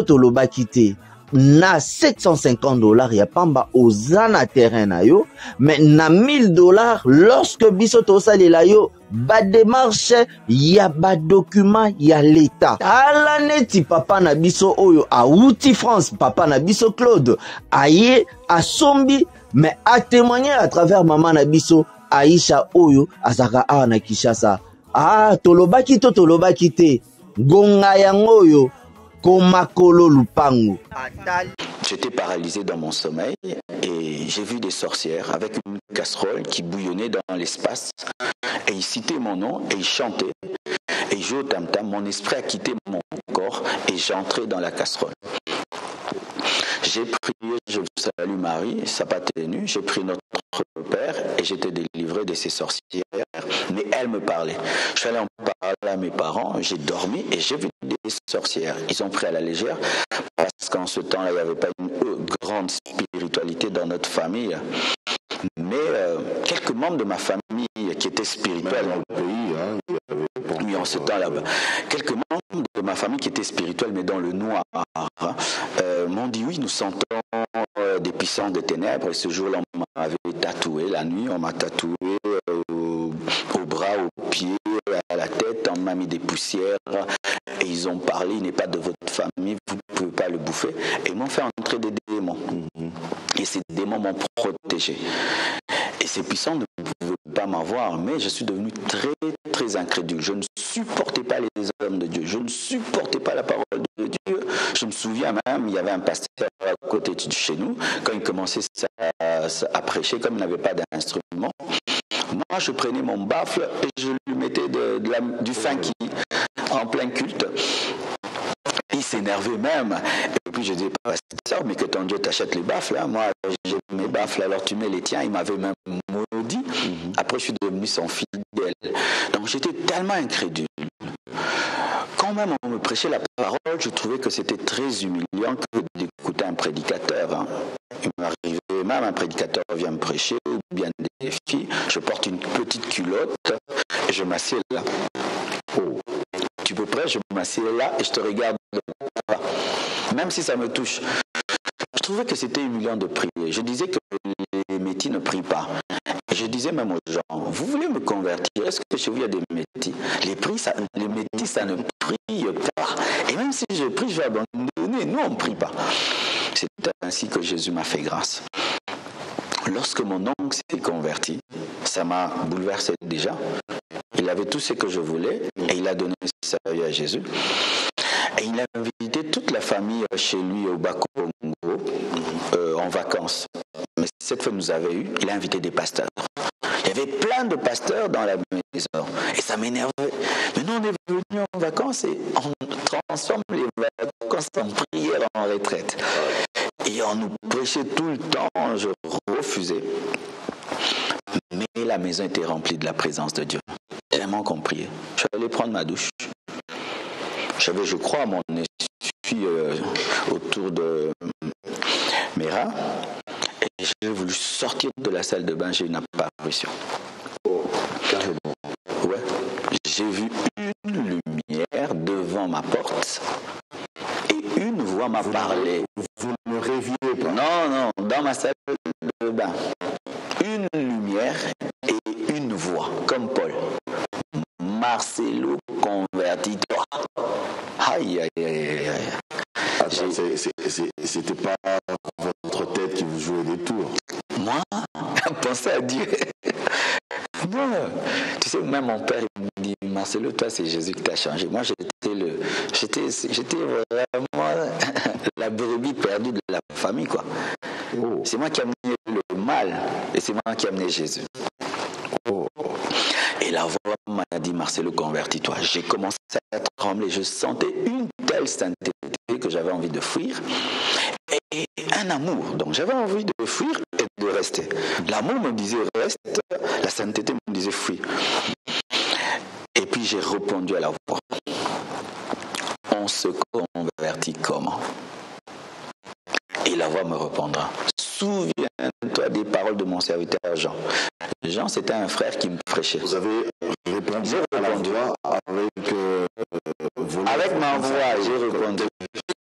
te. Na $750 ya pamba oza na terrain na yo, mais na $1000 lorsque biso tosalela yo ba démarche ya ba document ya l'état. Ala neti papa na biso oyo auti France, papa na biso Claude aye asombi, mais a témoigner à travers maman na biso Aisha oyo azaka awa na Kinshasa. Ah, tolobaki te gonga yango oyo komakolo lupango. J'étais paralysé dans mon sommeil et j'ai vu des sorcières avec une casserole qui bouillonnait dans l'espace et ils citaient mon nom et ils chantaient et ils jouaient au tam-tam. Mon esprit a quitté mon corps et j'entrais dans la casserole. J'ai prié, je salue Marie, ça n'a pas tenu, j'ai pris notre Père et j'étais délivré de ces sorcières, mais elles me parlaient. Je suis allé en parler à mes parents, j'ai dormi et j'ai vu des sorcières. Ils ont pris à la légère parce qu'en ce temps-là, il n'y avait pas une grande spiritualité dans notre famille. Mais quelques membres de ma famille qui étaient spirituels dans le pays, oui, en ce temps-là, quelques membres de ma famille qui étaient spirituels, mais dans le noir, m'ont dit oui, nous sentons des puissances de ténèbres. Et ce jour-là, on m'avait tatoué la nuit, on m'a tatoué au bras, aux pieds, à la tête, on m'a mis des poussières. Et ils ont parlé, il n'est pas de votre famille, vous ne pouvez pas le bouffer. Et ils m'ont fait entrer des démons. Et ces démons m'ont protégé. Et ces puissants ne pouvaient pas m'avoir, mais je suis devenu très, très incrédule. Je ne supportais pas les hommes de Dieu. Je ne supportais pas la parole de Dieu. Je me souviens même, il y avait un pasteur à côté de chez nous, quand il commençait à prêcher, comme il n'avait pas d'instrument, moi je prenais mon baffle et je lui mettais du funky en plein culte. Il s'énervait même. Et puis je disais, pasteur, mais que ton Dieu t'achète les baffles. Hein. Moi, j'ai mes baffles, alors tu mets les tiens. Il m'avait même maudit. Après, je suis devenu son fidèle. Donc, j'étais tellement incrédule. Quand même on me prêchait la parole, je trouvais que c'était très humiliant d'écouter un prédicateur. Hein. Il m'arrivait même, un prédicateur vient me prêcher, ou bien des filles, je porte une petite culotte et je m'assieds là. Oh. Tu peux prêcher, je m'assieds là et je te regarde. Même si ça me touche. Je trouvais que c'était humiliant de prier. Je disais que les métis ne prient pas. Je disais même aux gens, vous voulez me convertir? Est-ce que chez vous il y a des métis? Les métis, ça ne prie pas. Et même si je prie, je vais abandonner. Nous, on ne prie pas. C'est ainsi que Jésus m'a fait grâce. Lorsque mon oncle s'est converti, ça m'a bouleversé déjà. Il avait tout ce que je voulais et il a donné sa vie à Jésus. Et il a invité toute la famille chez lui au Bas-Congo en vacances. Mais cette fois, nous avait eu, il a invité des pasteurs. Il y avait plein de pasteurs dans la maison. Et ça m'énervait. Mais nous, on est venus en vacances et on transforme les vacances en prière en retraite. Et on nous prêchait tout le temps. Je refusais. Mais la maison était remplie de la présence de Dieu. Tellement qu'on priait. Je suis allé prendre ma douche. J'avais, je crois, mon essuie autour de mes reins. Et j'ai voulu sortir de la salle de bain, j'ai eu une apparition. Oh, carrément. Ouais. J'ai vu une lumière devant ma porte et une voix m'a parlé. Vous ne rêviez pas? Non, dans ma salle de bain. Une lumière et une voix, comme Paul. Marcelo, convertis-toi. Aïe, aïe, aïe, aïe. Attends, c'était pas votre tête qui vous jouait des tours? Moi, pensez à Dieu. Non, tu sais, même mon père il me dit, Marcelo, toi c'est Jésus qui t'a changé. Moi j'étais vraiment la brebis perdue de la famille, quoi. Oh. C'est moi qui ai amené le mal et c'est moi qui ai amené Jésus. Oh. Et la voix m'a dit, Marcelo, convertis-toi. J'ai commencé à trembler, je sentais une telle sainteté que j'avais envie de fuir et un amour. Donc j'avais envie de fuir et de rester. L'amour me disait reste, la sainteté me disait fuis. Et puis j'ai répondu à la voix. On se convertit comment? Et la voix me répondra. Souviens-toi des paroles de mon serviteur Jean. Jean, c'était un frère qui me prêchait. Vous avez répondu à la voix avec ma voix, j'ai répondu.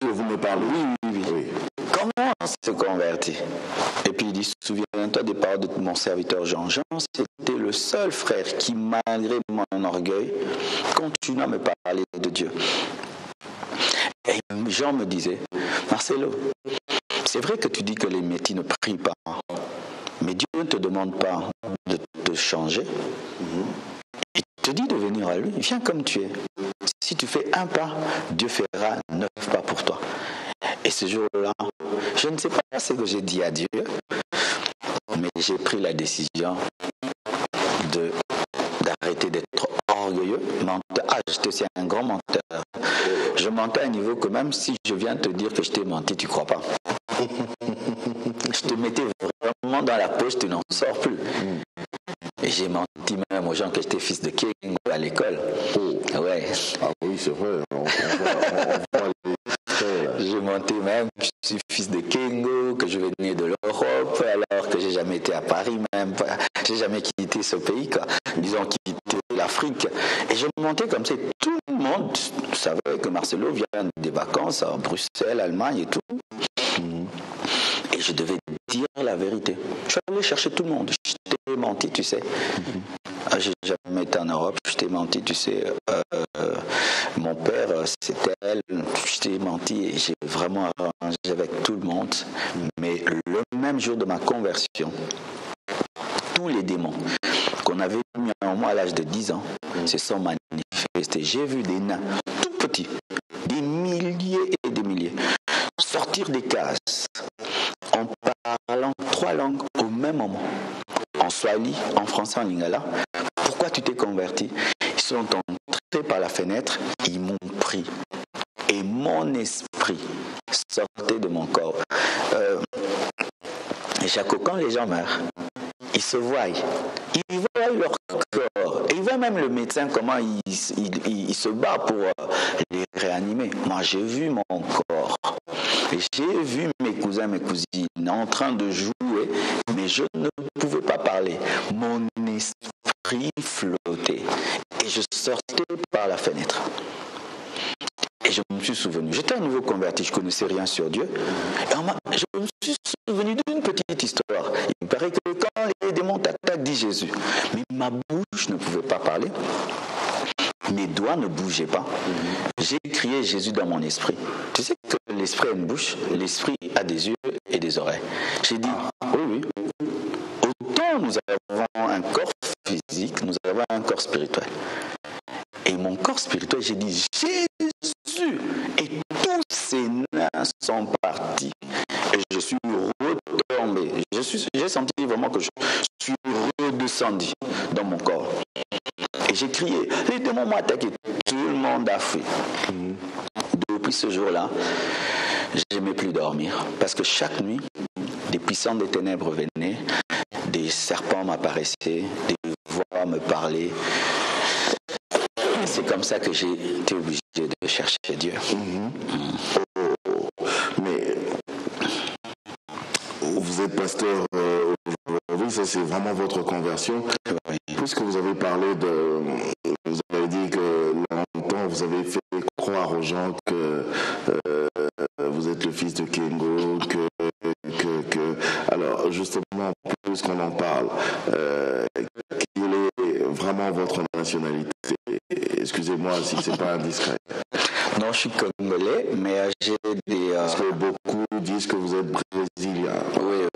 Vous me parlez? Oui. Comment on se convertit? Et puis il dit, souviens-toi des paroles de mon serviteur Jean. Jean, c'était le seul frère qui, malgré mon orgueil, continue à me parler de Dieu. Et Jean me disait, Marcelo, c'est vrai que tu dis que les métis ne prient pas, mais Dieu ne te demande pas de te changer. Il te dit de venir à lui. Viens comme tu es. Si tu fais un pas, Dieu fera 9 pas pour toi. Et ce jour-là, je ne sais pas ce que j'ai dit à Dieu, mais j'ai pris la décision d'arrêter d'être orgueilleux. J'étais aussi un grand menteur. Je mentais à un niveau que même si je viens te dire que je t'ai menti, tu ne crois pas. Je te mettais vraiment dans la poche, tu n'en sors plus. Et j'ai menti même aux gens que j'étais fils de Kengo à l'école. Oh. Ouais. Ah oui, c'est vrai. J'ai menti même que je suis fils de Kengo, que je venais de l'Europe, alors que j'ai jamais été à Paris même. J'ai jamais quitté ce pays, quoi. Ils ont quitté l'Afrique. Et je mentais comme ça. Tout le monde savait que Marcelo vient des vacances à Bruxelles, Allemagne et tout. Et je devais dire la vérité. Je suis allé chercher tout le monde. Je t'ai menti, tu sais. J'ai jamais été en Europe. Je t'ai menti, tu sais. Mon père, c'était elle. Je t'ai menti et j'ai vraiment arrangé avec tout le monde. Mais le même jour de ma conversion, tous les démons qu'on avait mis en moi à l'âge de 10 ans se sont manifestés. J'ai vu des nains tout petits, des milliers et des milliers, sortir des cases en parlant 3 langues au même moment. En Swahili, en français, en lingala. Pourquoi tu t'es converti? Ils sont entrés par la fenêtre, ils m'ont pris. Et mon esprit sortait de mon corps. Et quand les gens meurent, ils se voient. Ils voient leur corps. Et ils voient même le médecin, comment il se bat pour les réanimer. Moi, j'ai vu mon corps. J'ai vu mes cousins, mes cousines en train de jouer, mais je ne pouvais pas parler. Mon esprit flottait. Et je sortais par la fenêtre. Et je me suis souvenu. J'étais un nouveau converti, je ne connaissais rien sur Dieu. Et je me suis souvenu d'une petite histoire. Il paraît que quand les démons t'attaquent, dit Jésus. Mais ma bouche ne pouvait pas parler. Mes doigts ne bougeaient pas. J'ai crié Jésus dans mon esprit. Tu sais que l'esprit a une bouche, l'esprit a des yeux et des oreilles. J'ai dit, oui. Autant nous avons un corps physique, nous avons un corps spirituel. Et mon corps spirituel, j'ai dit, Jésus. Et tous ces nains sont partis. Et je suis retombé. J'ai senti vraiment que je suis redescendu dans mon corps. Et j'ai crié, les démons m'ont attaqué. Tout le monde a fui. Depuis ce jour-là, je n'aimais plus dormir. Parce que chaque nuit, des puissants des ténèbres venaient, des serpents m'apparaissaient, des voix me parlaient. C'est comme ça que j'ai été obligé de chercher Dieu. Mais vous êtes pasteur aujourd'hui, ça c'est vraiment votre conversion. Puisque vous avez parlé de... Vous avez dit que longtemps vous avez fait croire aux gens que vous êtes le fils de Kengo, alors justement, plus qu'on en parle, quelle est vraiment votre nationalité? Excusez-moi si c'est pas indiscret. Non, je suis congolais, mais j'ai des... Parce que beaucoup disent que vous êtes brésilien. Oui.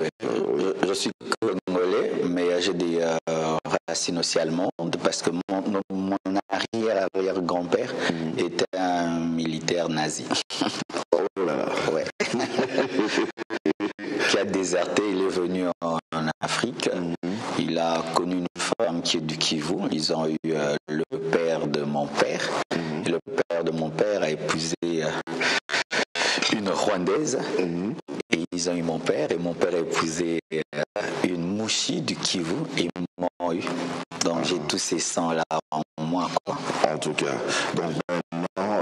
Je suis congolais, mais j'ai des racines aussi allemandes, parce que mon arrière-grand-père était un militaire nazi. Oh là là. Ouais. Qui a déserté, il est venu en Afrique. Il a connu une femme qui est du Kivu. Ils ont eu le père de mon père. Et le père de mon père a épousé une Rwandaise. Et ils ont eu mon père. Et mon père a épousé une Mouchi du Kivu. Et ils m'ont eu. Donc j'ai tous ces sangs-là en moi, quoi. En tout cas. Donc maintenant,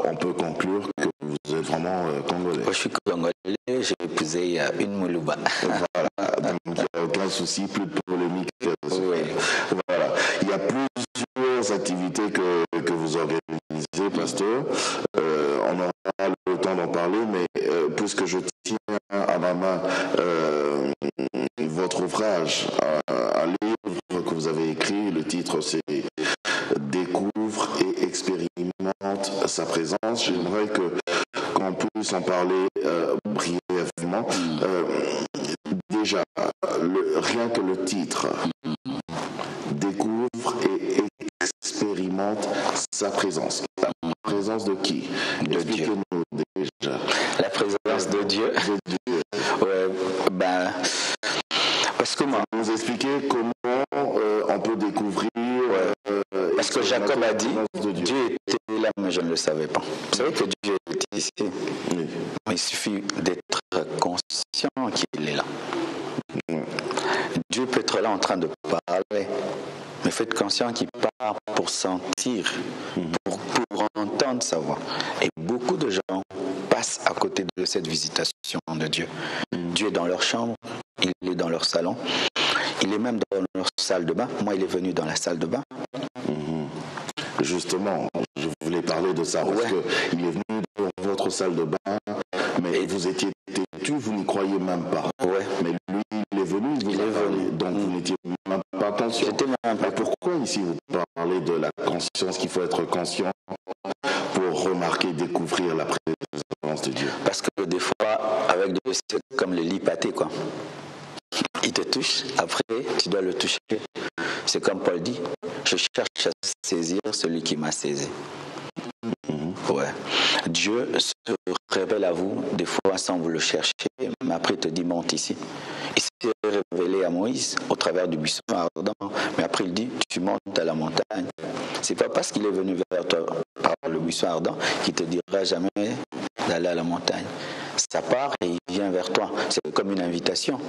on peut conclure que vous êtes vraiment congolais. Je suis congolais. J'ai épousé une Moulouba. Voilà. Donc il n'y a aucun souci, plus de polémique. Oui. Voilà. Il y a plusieurs activités que vous organisez, pasteur. On aura le temps d'en parler, mais puisque je tiens à ma main votre ouvrage, un livre que vous avez écrit, le titre c'est Découvre et expérimente sa présence. J'aimerais qu'on puisse en parler brièvement. Déjà, rien que le titre, Découvre et expérimente sa présence. La présence de qui? Expliquez-nous déjà. La présence de Dieu. Ouais, parce que moi, vous expliquez comment on peut découvrir. Parce que Jacob a dit, Dieu était là, mais je ne le savais pas. Vous savez que Dieu était ici. Oui. Mais il suffit d'être conscient qu'il est là. Dieu peut être là en train de parler, mais faites conscient qu'il part pour sentir, pour entendre sa voix. Et beaucoup de gens passent à côté de cette visitation de Dieu. Dieu est dans leur chambre, il est dans leur salon, il est même dans leur salle de bain. Moi, il est venu dans la salle de bain. Justement, je voulais parler de ça, parce qu'il est venu dans votre salle de bain, mais vous étiez têtu, vous n'y croyez même pas. Ouais. Mais lui, il est venu, donc vous n'étiez même pas conscient. Mais pourquoi ici vous parlez de la conscience, qu'il faut être conscient pour remarquer, découvrir la présence de Dieu? Parce que des fois, avec Dieu, c'est comme le lit pâté, quoi. Il te touche, après tu dois le toucher. C'est comme Paul dit, je cherche à saisir celui qui m'a saisi. Ouais. Dieu se révèle à vous des fois sans vous le chercher, mais après il te dit monte ici. Il s'est révélé à Moïse au travers du buisson ardent, mais après il dit tu montes à la montagne. C'est pas parce qu'il est venu vers toi par le buisson ardent qu'il te dira jamais d'aller à la montagne. Ça part et il vient vers toi. C'est comme une invitation.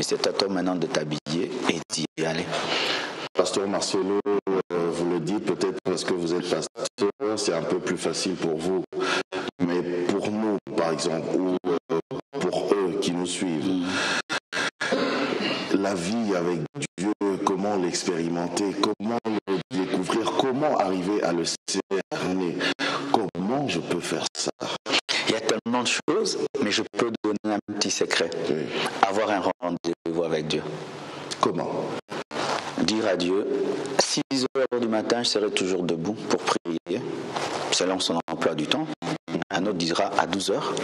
Mais c'est à toi maintenant de t'habiller et d'y aller. Pasteur Marcelo, vous le dites peut-être parce que vous êtes pasteur, c'est un peu plus facile pour vous. Mais pour nous, par exemple, ou pour eux qui nous suivent, la vie avec Dieu, comment l'expérimenter, comment le découvrir, comment arriver à le cerner, comment je peux faire ça? Il y a tellement de choses, mais je peux donner un petit secret. Oui. Avoir un rendez-vous avec Dieu. Comment? Dire à Dieu, 6 heures du matin, je serai toujours debout pour prier, selon son emploi du temps. Un autre dira à 12 heures,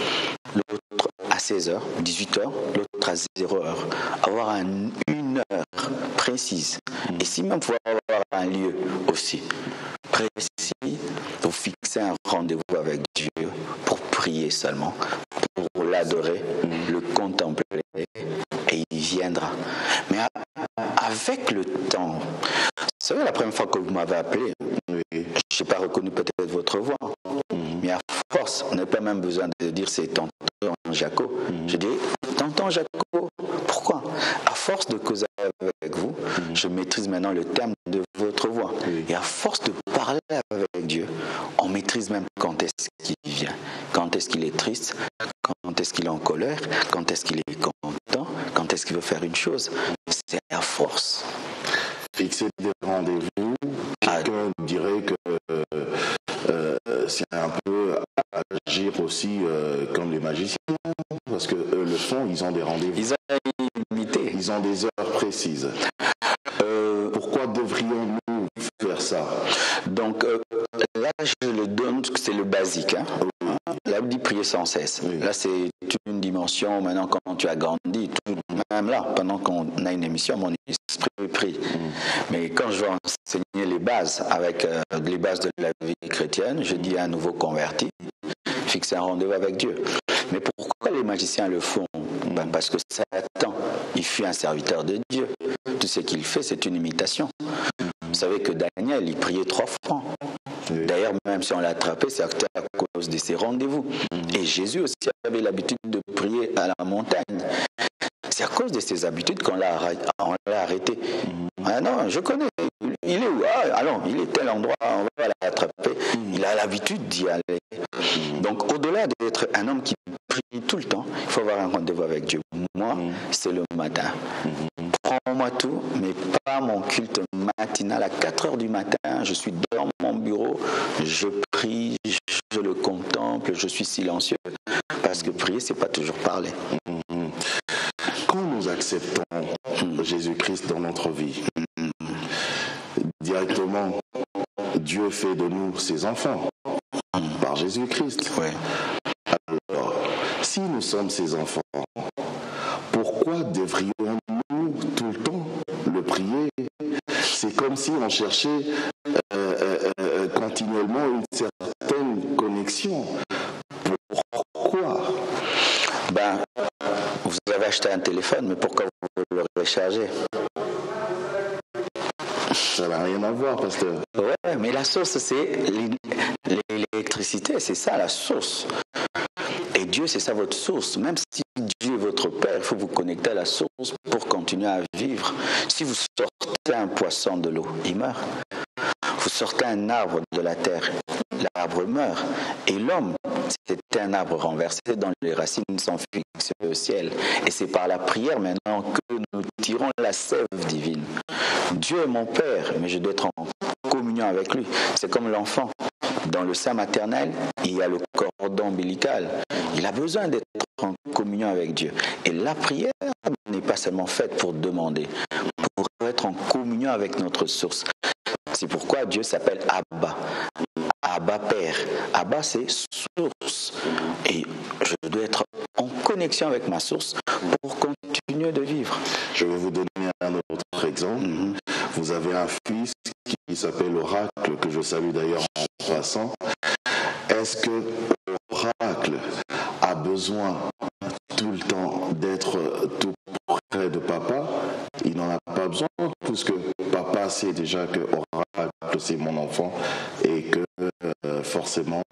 l'autre à 16 heures, 18 heures, l'autre à 0 heure. Avoir une heure précise. Et si même pouvoir avoir un lieu aussi précis, pour fixer un rendez-vous avec Dieu, pour prier seulement, pour l'adorer, le contempler, et il viendra. Mais avec le temps, vous savez, la première fois que vous m'avez appelé, je n'ai pas reconnu peut-être votre voix, mais à force, on n'a pas même besoin de dire c'est tonton Jaco. Je dis tonton Jaco, pourquoi? À force de causer avec vous, je maîtrise maintenant le terme de votre voix. Et à force de parler avec Dieu, on maîtrise même quand est-ce qu'il vient, quand est-ce qu'il est triste, quand est-ce qu'il est en colère, quand est-ce qu'il est content, quand est-ce qu'il veut faire une chose. C'est à force. Fixer des rendez-vous, quelqu'un dirait que c'est un peu agir aussi comme les magiciens, parce que eux le font, ils ont des rendez-vous. Ils ont des heures précises. Pourquoi devrions-nous faire ça? Donc là, je le donne, c'est le basique. Hein. Là, dit prier sans cesse. Oui. Là, c'est une dimension, maintenant, quand tu as grandi, même là, pendant qu'on a une émission, mon esprit prie. Mais quand je vais enseigner les bases, avec les bases de la vie chrétienne, je dis à un nouveau converti, fixer un rendez-vous avec Dieu. Mais pourquoi les magiciens le font? Parce que Satan, il fut un serviteur de Dieu. Tout ce qu'il fait, c'est une imitation. Vous savez que Daniel, il priait 3 fois. D'ailleurs, même si on l'a attrapé, c'est à cause de ses rendez-vous. Et Jésus aussi avait l'habitude de prier à la montagne. C'est à cause de ses habitudes qu'on l'a arrêté. Ah non, je connais. Il est où? Ah, alors, il est tel endroit, on va l'attraper. Il a l'habitude d'y aller. Donc, au-delà d'être un homme qui prie tout le temps, il faut avoir un rendez-vous avec Dieu. Moi, c'est le matin. Prends-moi tout, mais pas mon culte matinal à 4 heures du matin. Je suis dans mon bureau, je prie, je le contemple, je suis silencieux. Parce que prier, c'est pas toujours parler. Quand nous acceptons Jésus-Christ dans notre vie, directement, Dieu fait de nous ses enfants par Jésus-Christ. Ouais. Alors, si nous sommes ses enfants, pourquoi devrions-nous tout le temps le prier? C'est comme si on cherchait continuellement une certaine connexion. Pourquoi? Vous avez acheté un téléphone, mais pourquoi vous le rechargez? Ça n'a rien à voir, pasteur. Ouais, mais la source, c'est l'électricité, c'est ça la source. Et Dieu, c'est ça votre source. Même si Dieu est votre Père, il faut vous connecter à la source pour continuer à vivre. Si vous sortez un poisson de l'eau, il meurt. Vous sortez un arbre de la terre, l'arbre meurt. Et l'homme, c'est un arbre renversé dont les racines sont fixées au ciel. Et c'est par la prière maintenant que nous tirons la sève divine. Dieu est mon Père, mais je dois être en communion avec lui. C'est comme l'enfant. Dans le sein maternel, il y a le cordon ombilical. Il a besoin d'être en communion avec Dieu. Et la prière n'est pas seulement faite pour demander, pour être en communion avec notre source. C'est pourquoi Dieu s'appelle Abba. Abba Père. Abba, c'est source. Et je dois être en connexion avec ma source pour continuer de vivre. Je vais vous donner un autre exemple. Vous avez un fils qui s'appelle Oracle, que je salue d'ailleurs en passant. Est-ce que Oracle a besoin tout le temps d'être tout près de papa? Il n'en a pas besoin, puisque papa sait déjà que Oracle c'est mon enfant et que forcément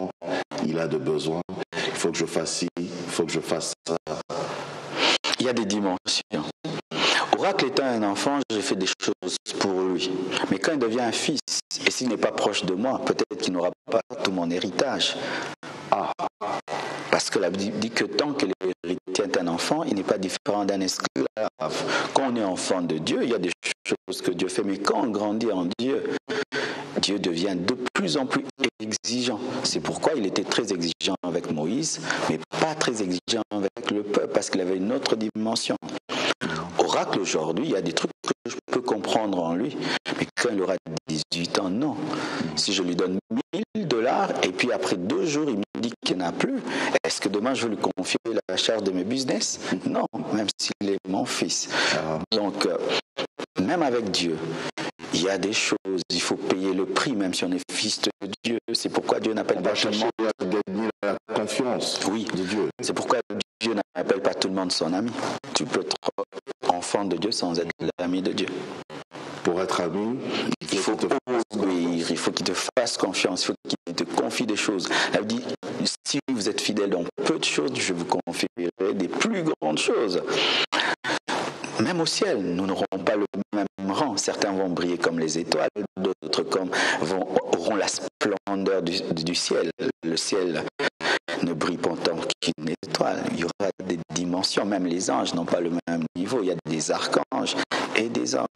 il a de besoins. Il faut que je fasse ci, il faut que je fasse ça. Il y a des dimensions. Oracle étant un enfant, j'ai fait des choses pour lui. Mais quand il devient un fils, et s'il n'est pas proche de moi, peut-être qu'il n'aura pas tout mon héritage. Ah, parce que la Bible dit que tant que l'héritier est un enfant, il n'est pas différent d'un esclave. Quand on est enfant de Dieu, il y a des choses que Dieu fait, mais quand on grandit en Dieu, Dieu devient de plus en plus exigeant. C'est pourquoi il était très exigeant avec Moïse, mais pas très exigeant avec le peuple, parce qu'il avait une autre dimension. Oracle, aujourd'hui, il y a des trucs que je peux comprendre en lui, mais quand il aura 18 ans, non. Si je lui donne $1000 et puis après 2 jours, il me dit qu'il n'y en a plus, est-ce que demain je vais lui confier la charge de mes business? Non, même s'il est mon fils. Donc, même avec Dieu, il y a des choses, il faut payer le prix, même si on est fils de Dieu. C'est pourquoi Dieu n'appelle pas tout le monde. À gagner la confiance de Dieu. C'est pourquoi Dieu n'appelle pas tout le monde son ami. Tu peux être enfant de Dieu sans être l'ami de Dieu. Pour être ami, il faut obéir, il faut qu'il te fasse confiance, il faut qu'il te confie des choses. Elle dit, si vous êtes fidèle dans peu de choses, je vous confierai des plus grandes choses. Même au ciel, nous n'aurons pas le même rang. Certains vont briller comme les étoiles, d'autres auront la splendeur du ciel. Le ciel ne brille pas tant qu'une étoile. Il y aura des dimensions. Même les anges n'ont pas le même niveau. Il y a des archanges et des anges.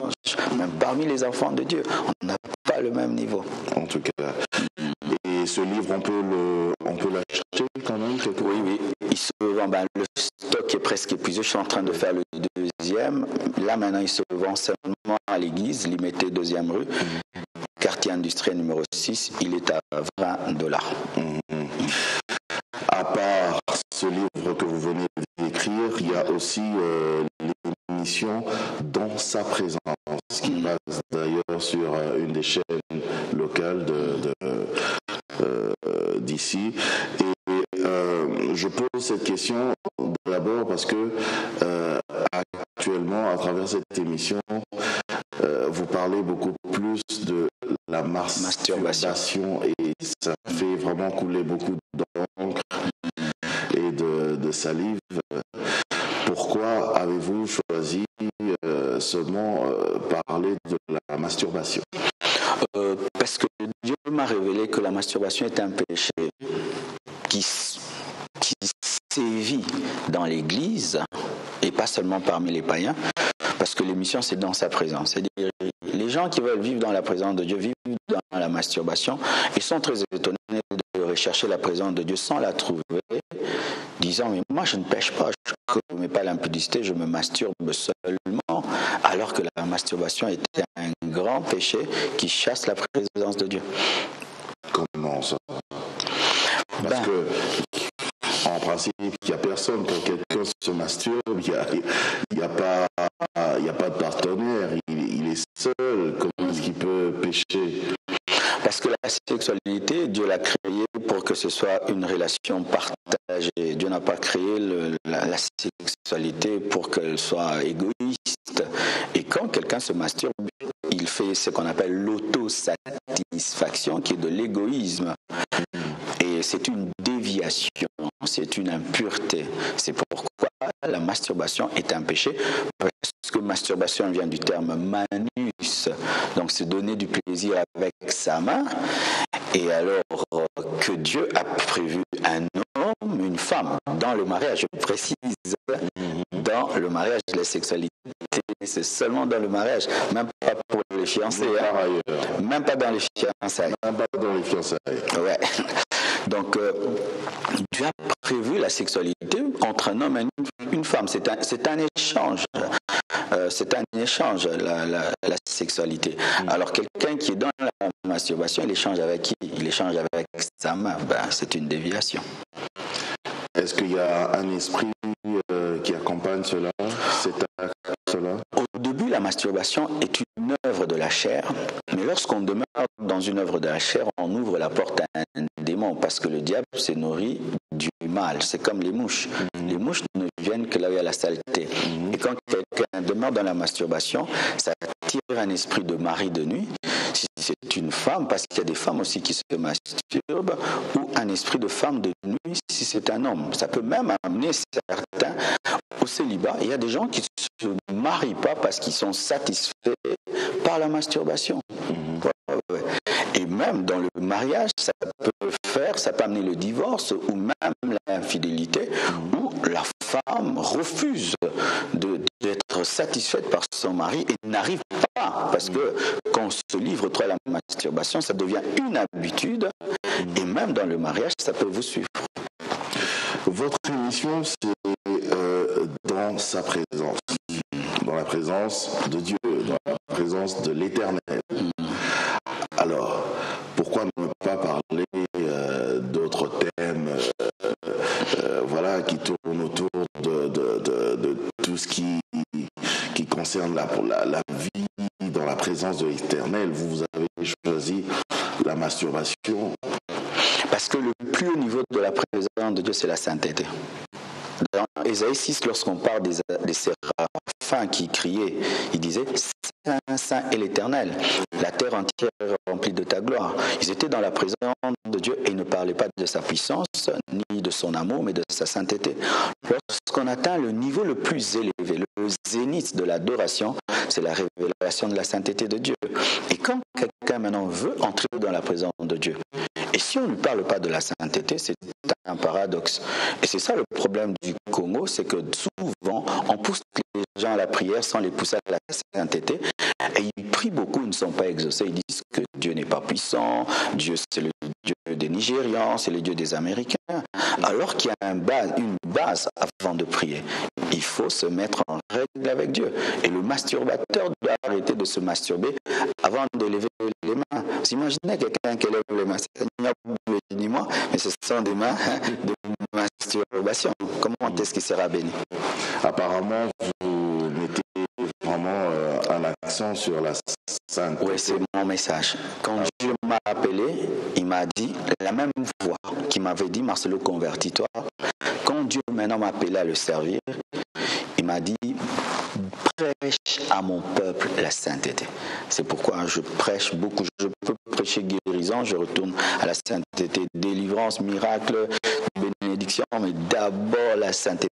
Même parmi les enfants de Dieu, on n'a pas le même niveau. En tout cas. Et ce livre, on peut l'acheter quand même? Oui. Il se vend, le stock est presque épuisé. Je suis en train de faire le deuxième. Là, maintenant, il se vend seulement à l'église, Limité 2e rue, quartier industriel numéro 6. Il est à $20. À part ce livre que vous venez d'écrire, il y a aussi l'émission Dans sa présence, qui passe d'ailleurs sur une des chaînes locales d'ici. Et je pose cette question d'abord parce que actuellement, à travers cette émission, vous parlez beaucoup plus de la masturbation et ça fait vraiment couler beaucoup d'encre et de salive. Pourquoi avez-vous choisi seulement parler de la masturbation? Parce que Dieu m'a révélé que la masturbation est un péché qui sévit dans l'Église et pas seulement parmi les païens, parce que l'émission c'est dans sa présence. C'est-à-dire, les gens qui veulent vivre dans la présence de Dieu vivent dans la masturbation. Ils sont très étonnés de rechercher la présence de Dieu sans la trouver, disant mais moi je ne pêche pas, je ne commets pas l'impudicité, je me masturbe seulement, alors que la masturbation est un grand péché qui chasse la présence de Dieu. Comment ça? Parce que en principe, il n'y a personne. Quand quelqu'un se masturbe, il n'y a pas de partenaire. Il est seul. Comment est-ce qu'il peut pécher? Parce que la sexualité, Dieu l'a créée pour que ce soit une relation partagée. Dieu n'a pas créé la sexualité pour qu'elle soit égoïste. Et quand quelqu'un se masturbe, il fait ce qu'on appelle l'autosatisfaction, qui est de l'égoïsme. Et c'est une déviation, c'est une impureté. C'est pourquoi la masturbation est un péché, parce que masturbation vient du terme manus, donc c'est donner du plaisir avec sa main. Et alors que Dieu a prévu un homme, une femme, dans le mariage, je précise, dans le mariage, la sexualité, c'est seulement dans le mariage, même pas pour les fiancés, même pas dans les fiançailles. Même pas dans les fiançailles. Ouais. Donc, Dieu a prévu la sexualité entre un homme et une femme. C'est un échange. C'est un échange, la sexualité. Alors, quelqu'un qui est dans la masturbation, il échange avec qui? Il échange avec sa main. C'est une déviation. Est-ce qu'il y a un esprit qui accompagne cela, cet acte-là? Au début, la masturbation est une œuvre de la chair, mais lorsqu'on demeure dans une œuvre de la chair, on ouvre la porte à un démon, parce que le diable se nourrit du mal. C'est comme les mouches. Les mouches ne viennent que là où il y a la saleté. Et quand quelqu'un demeure dans la masturbation, ça attire un esprit de mari de nuit. Si c'est une femme, parce qu'il y a des femmes aussi qui se masturbent, ou un esprit de femme de nuit si c'est un homme. Ça peut même amener certains au célibat. Il y a des gens qui se marient pas parce qu'ils sont satisfaits par la masturbation. Et même dans le mariage, ça peut amener le divorce ou même l'infidélité, où la femme refuse d'être satisfaite par son mari et n'arrive pas, parce que quand on se livre trop à la masturbation, ça devient une habitude, et même dans le mariage, ça peut vous suivre. Votre émission, c'est dans sa présence, dans la présence de Dieu, dans la présence de l'Éternel. Alors, pourquoi ne pas parler d'autres thèmes voilà, qui tournent autour de tout ce qui concerne la vie dans la présence de l'Éternel. Vous avez choisi la masturbation. Parce que le plus haut niveau de la présence de Dieu, c'est la sainteté. Dans Ésaïe 6, lorsqu'on parle des séraphins qui criaient, il disait « Saint, Saint est l'Éternel, la terre entière est remplie de ta gloire ». Ils étaient dans la présence de Dieu et ils ne parlaient pas de sa puissance, ni de son amour, mais de sa sainteté. Lorsqu'on atteint le niveau le plus élevé, le zénith de l'adoration, c'est la révélation de la sainteté de Dieu. Et quand quelqu'un maintenant veut entrer dans la présence de Dieu, et si on ne lui parle pas de la sainteté, c'est un paradoxe. Et c'est ça le problème du Congo, c'est que souvent, on pousse les gens à la prière sans les pousser à la sainteté. Et ils prient beaucoup, ils ne sont pas exaucés. Ils disent que Dieu n'est pas puissant, Dieu c'est le Dieu des Nigérians, c'est le Dieu des Américains. Alors qu'il y a une base avant de prier. Il faut se mettre en règle avec Dieu. Et le masturbateur doit arrêter de se masturber avant de lever les mains. Vous imaginez quelqu'un qui lève les mains, dis-moi, mais ce sont des mains de masturbation. Comment est-ce qu'il sera béni? Apparemment, vous mettez vraiment un accent sur la sainteté. Oui, c'est mon message. Quand Dieu m'a appelé, il m'a dit, la même voix qui m'avait dit, Marcelo, convertis-toi. Quand Dieu maintenant m'a appelé à le servir, il m'a dit, prêche à mon peuple la sainteté. C'est pourquoi je prêche beaucoup. Je peux prêcher guérison, je retourne à la sainteté, délivrance, miracle, bénédiction, mais d'abord la sainteté.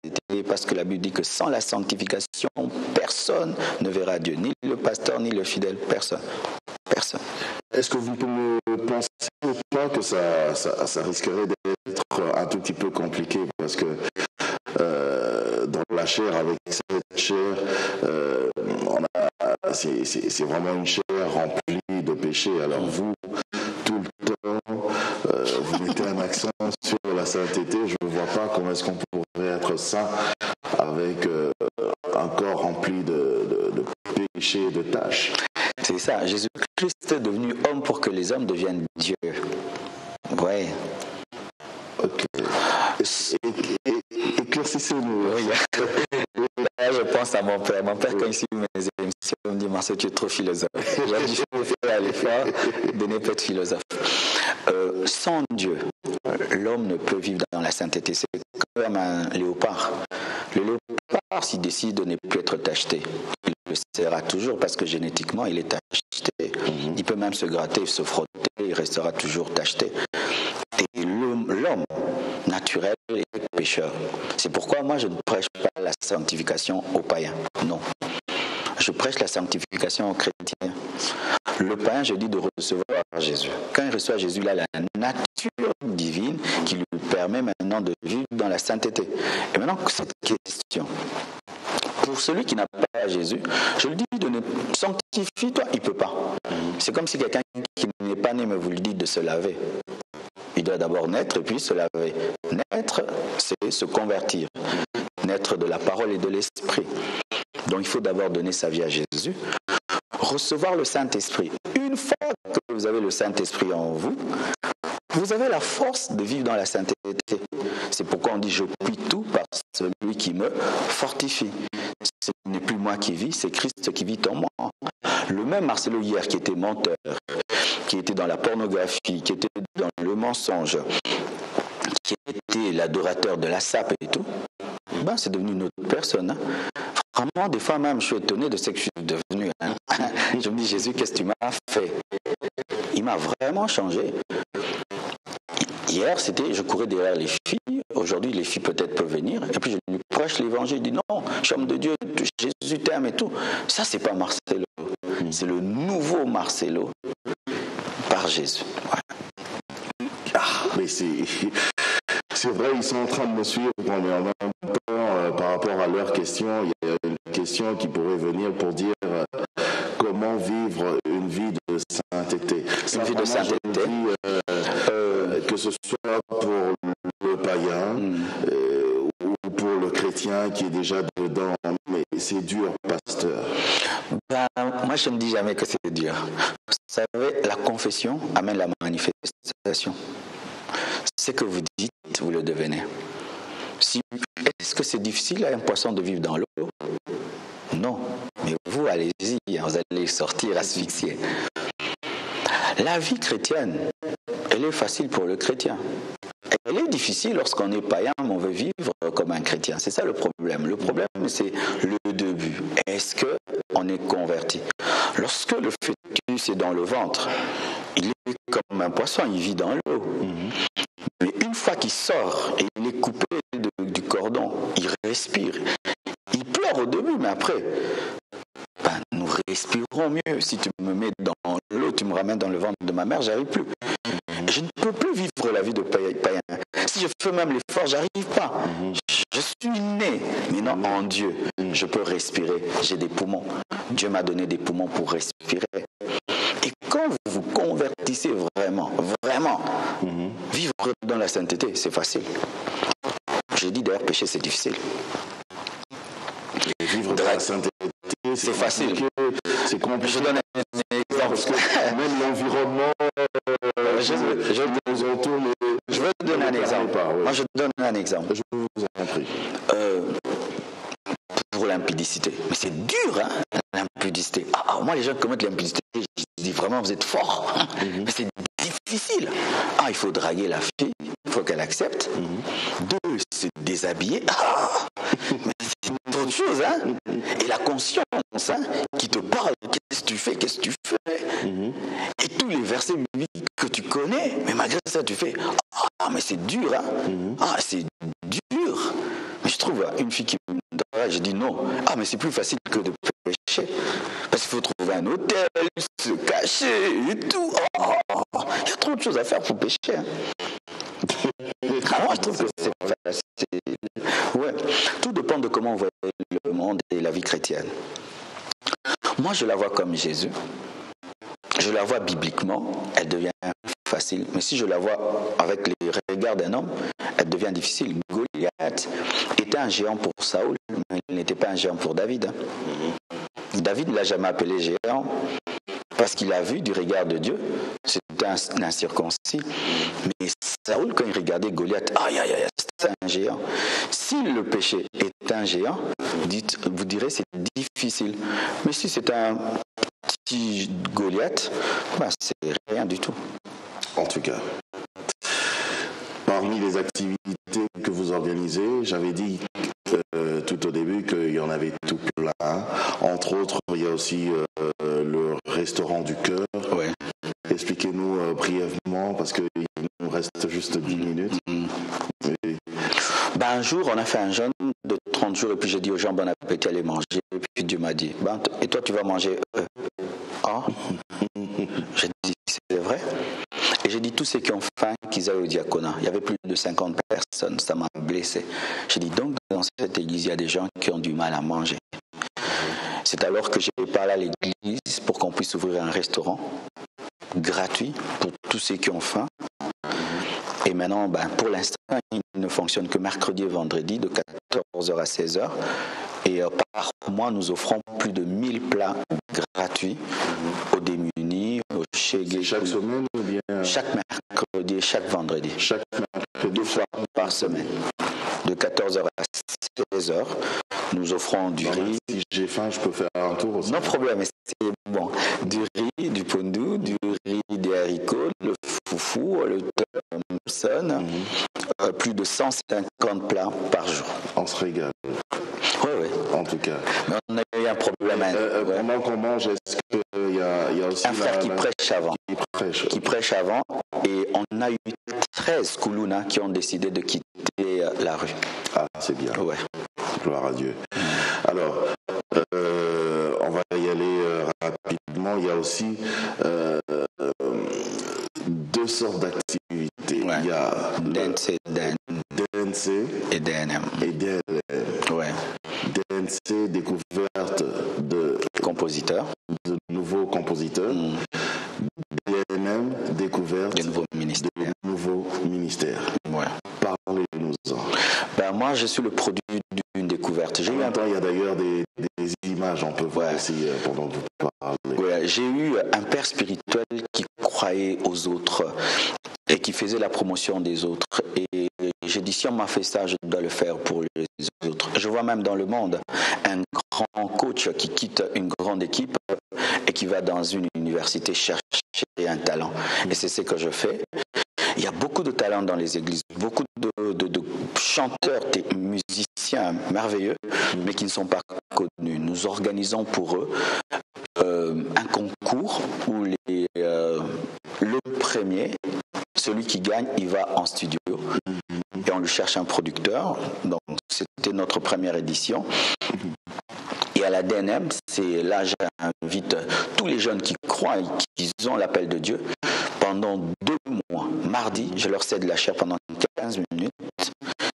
Parce que la Bible dit que sans la sanctification, personne ne verra Dieu. Ni le pasteur, ni le fidèle. Personne. Personne. Est-ce que vous pensez pas que ça risquerait d'être un tout petit peu compliqué? Parce que dans la chair, avec cette chair, c'est vraiment une chair remplie de péchés. Alors vous, tout le temps, vous mettez un accent sur la sainteté. Je ne vois pas comment est-ce qu'on pourrait être saint avec un corps rempli de péchés et de tâches. C'est ça, Jésus-Christ est devenu homme pour que les hommes deviennent Dieu. Ouais. Ok. Éclaircissez-nous. Là, je pense à mon père. Mon père, quand il suit mes émissions, il me dit, Marcel, tu es trop philosophe. J'ai dit, je vais faire l'effort de ne pas être philosophe. Sans Dieu, l'homme ne peut vivre dans la sainteté. C'est comme un léopard. Le léopard, s'il décide de ne plus être tacheté, il le sera toujours parce que génétiquement, il est tacheté. Il peut même se gratter, se frotter, il restera toujours tacheté. Et l'homme naturel est pécheur. C'est pourquoi moi, je ne prêche pas la sanctification aux païens. Non. Je prêche la sanctification aux chrétiens. Le païen, je dis de recevoir Jésus. Quand il reçoit Jésus, il a la nature divine qui lui permet maintenant de vivre dans la sainteté. Et maintenant, cette question. Pour celui qui n'a pas Jésus, je lui dis de ne sanctifie-toi, il ne peut pas. C'est comme si quelqu'un qui n'est pas né, mais vous lui dites de se laver. Il doit d'abord naître et puis se laver. Naître, c'est se convertir. Naître de la parole et de l'esprit. Donc il faut d'abord donner sa vie à Jésus. Recevoir le Saint-Esprit. Une fois que vous avez le Saint-Esprit en vous, vous avez la force de vivre dans la sainteté. C'est pourquoi on dit je puis tout par celui qui me fortifie. Ce n'est plus moi qui vis, c'est Christ qui vit en moi. Le même Marcelo hier qui était menteur, qui était dans la pornographie, qui était dans le mensonge, qui était l'adorateur de la sape et tout, ben c'est devenu une autre personne. Hein. Vraiment, des fois même, je suis étonné de ce que je suis devenu. Hein. Je me dis, Jésus, qu'est-ce que tu m'as fait? Il m'a vraiment changé. Hier, je courais derrière les filles. Aujourd'hui, les filles peut-être peuvent venir. Et puis, je lui prêche l'évangile. Je dis non, je suis homme de Dieu, Jésus t'aime et tout. Ça, c'est pas Marcelo. C'est le nouveau Marcelo par Jésus. Ouais. Mais c'est vrai, ils sont en train de me suivre, mais en même temps, par rapport à leurs questions, il y a une question qui pourrait venir pour dire comment vivre une vie de sainteté. Une vie de sainteté. Que ce soit pour le païen ou pour le chrétien qui est déjà dedans, mais c'est dur, pasteur. Moi, je ne dis jamais que c'est dur. Vous savez, la confession amène la manifestation. Ce que vous dites, vous le devenez. Est-ce que c'est difficile à un poisson de vivre dans l'eau? Non. Mais vous, allez-y, vous allez sortir asphyxié. La vie chrétienne, elle est facile pour le chrétien. Elle est difficile lorsqu'on est païen, mais on veut vivre comme un chrétien. C'est ça le problème. Le problème, c'est le début. Est-ce qu'on est converti? Lorsque le fœtus est dans le ventre, il est comme un poisson, il vit dans l'eau. Mais une fois qu'il sort et il est coupé du cordon, il respire. Il pleure au début, mais après, nous respirons mieux. Si tu me mets dans l'eau, tu me ramènes dans le ventre de ma mère, j'arrive plus. Je ne peux plus vivre la vie de païen. Si je fais même l'effort, j'arrive pas. Je suis né, mais non en Dieu. Je peux respirer. J'ai des poumons. Dieu m'a donné des poumons pour respirer. Et quand vous vous convertissez vraiment, vivre dans la sainteté, c'est facile. J'ai dit d'ailleurs, pécher, c'est difficile. Et vivre dans la sainteté, c'est facile. C'est compliqué. Je donne un exemple. Parce que même l'environnement, je vais te donner un exemple. Moi, je donne un exemple. Je vous en prie. Pour l'impudicité. Mais c'est dur, hein, l'impudicité. Moi, les gens qui commettent l'impudicité, je dis vraiment, vous êtes forts. Mais c'est difficile. Il faut draguer la fille, il faut qu'elle accepte. 2, se déshabiller. Mais c'est autre chose, hein. Et la conscience, hein, qui te parle, qu'est-ce que tu fais, Et tous les versets bibliques que tu connais, mais malgré ça, tu fais, mais c'est dur, hein. C'est dur. Mais je trouve une fille qui me drague, je dis non. Mais c'est plus facile que de pécher. Parce qu'il faut trouver un hôtel, se cacher et tout. Il y a trop de choses à faire pour pécher. Hein. Moi, je trouve que c'est facile. Ouais. Tout dépend de comment on voit le monde et la vie chrétienne. Moi, je la vois comme Jésus. Je la vois bibliquement, elle devient facile. Mais si je la vois avec les regards d'un homme, elle devient difficile. Goliath était un géant pour Saoul, mais il n'était pas un géant pour David. David ne l'a jamais appelé géant parce qu'il a vu du regard de Dieu. C'était un incirconcis. Mais Saoul, quand il regardait Goliath, c'est un géant. Si le péché est un géant, vous direz c'est difficile. Mais si c'est un petit Goliath, c'est rien du tout. En tout cas, parmi les activités que vous organisez, j'avais dit tout au début qu'il y en avait tout plein. Entre autres, il y a aussi le restaurant du cœur. Ouais. Expliquez-nous brièvement, parce qu'il nous reste juste 10 minutes. Un jour, on a fait un jeûne de 30 jours, et puis j'ai dit aux gens, bon appétit, allez manger. Et puis Dieu m'a dit, et toi, tu vas manger J'ai dit, c'est vrai. Et j'ai dit, tous ceux qui ont faim, qu'ils aillent au diaconat. Il y avait plus de 50 personnes, ça m'a blessé. J'ai dit, donc, dans cette église, il y a des gens qui ont du mal à manger. C'est alors que j'ai parlé à l'église pour qu'on puisse ouvrir un restaurant gratuit pour tous ceux qui ont faim. Et maintenant, pour l'instant, il ne fonctionne que mercredi et vendredi de 14h à 16h. Et par mois, nous offrons plus de 1000 plats gratuits aux démunis, aux chégués. Chaque semaine ou bien chaque mercredi et chaque vendredi. Chaque mercredi. 2 fois par semaine. De 14h à 16h, nous offrons du riz. Si j'ai faim, je peux faire un tour aussi. Non problème, c'est bon. Du riz, du pondou, du riz, des haricots, le foufou, le Thompson, plus de 150 plats par jour. On se régale. Oui. En tout cas. Mais on a eu un problème. Pendant qu'on mange, est-ce qu'il y a aussi un frère qui prêche avant. qui prêchent avant. Et on a eu 13 Koulouna qui ont décidé de quitter la rue. Ah, c'est bien. Ouais. Gloire à Dieu. Alors, on va y aller rapidement. Il y a aussi deux sortes d'activités. Ouais. Il y a DNC et DNM. Ouais. DNC, découverte de compositeurs, de nouveaux compositeurs. DNM, découverte de nouveaux ministères. Ouais. Parlez-nous-en. Ben, moi, je suis le produit d'une découverte. Il y a d'ailleurs des images, on peut voir aussi pendant que vous parlez. Ouais, j'ai eu un père spirituel qui croyait aux autres et qui faisait la promotion des autres. Et j'ai dit, si on m'a fait ça, je dois le faire pour les autres. Je vois même dans le monde un grand coach qui quitte une grande équipe et qui va dans une université chercher un talent. Et c'est ce que je fais. Il y a beaucoup de talents dans les églises, beaucoup de chanteurs, des musiciens merveilleux, mais qui ne sont pas connus. Nous organisons pour eux un concours où le premier, celui qui gagne, il va en studio et on lui cherche un producteur. Donc c'était notre première édition. Et à la DNM, c'est là j'invite tous les jeunes qui croient et qui ont l'appel de Dieu. Pendant 2 mois, mardi, je leur cède la chair pendant 15 minutes.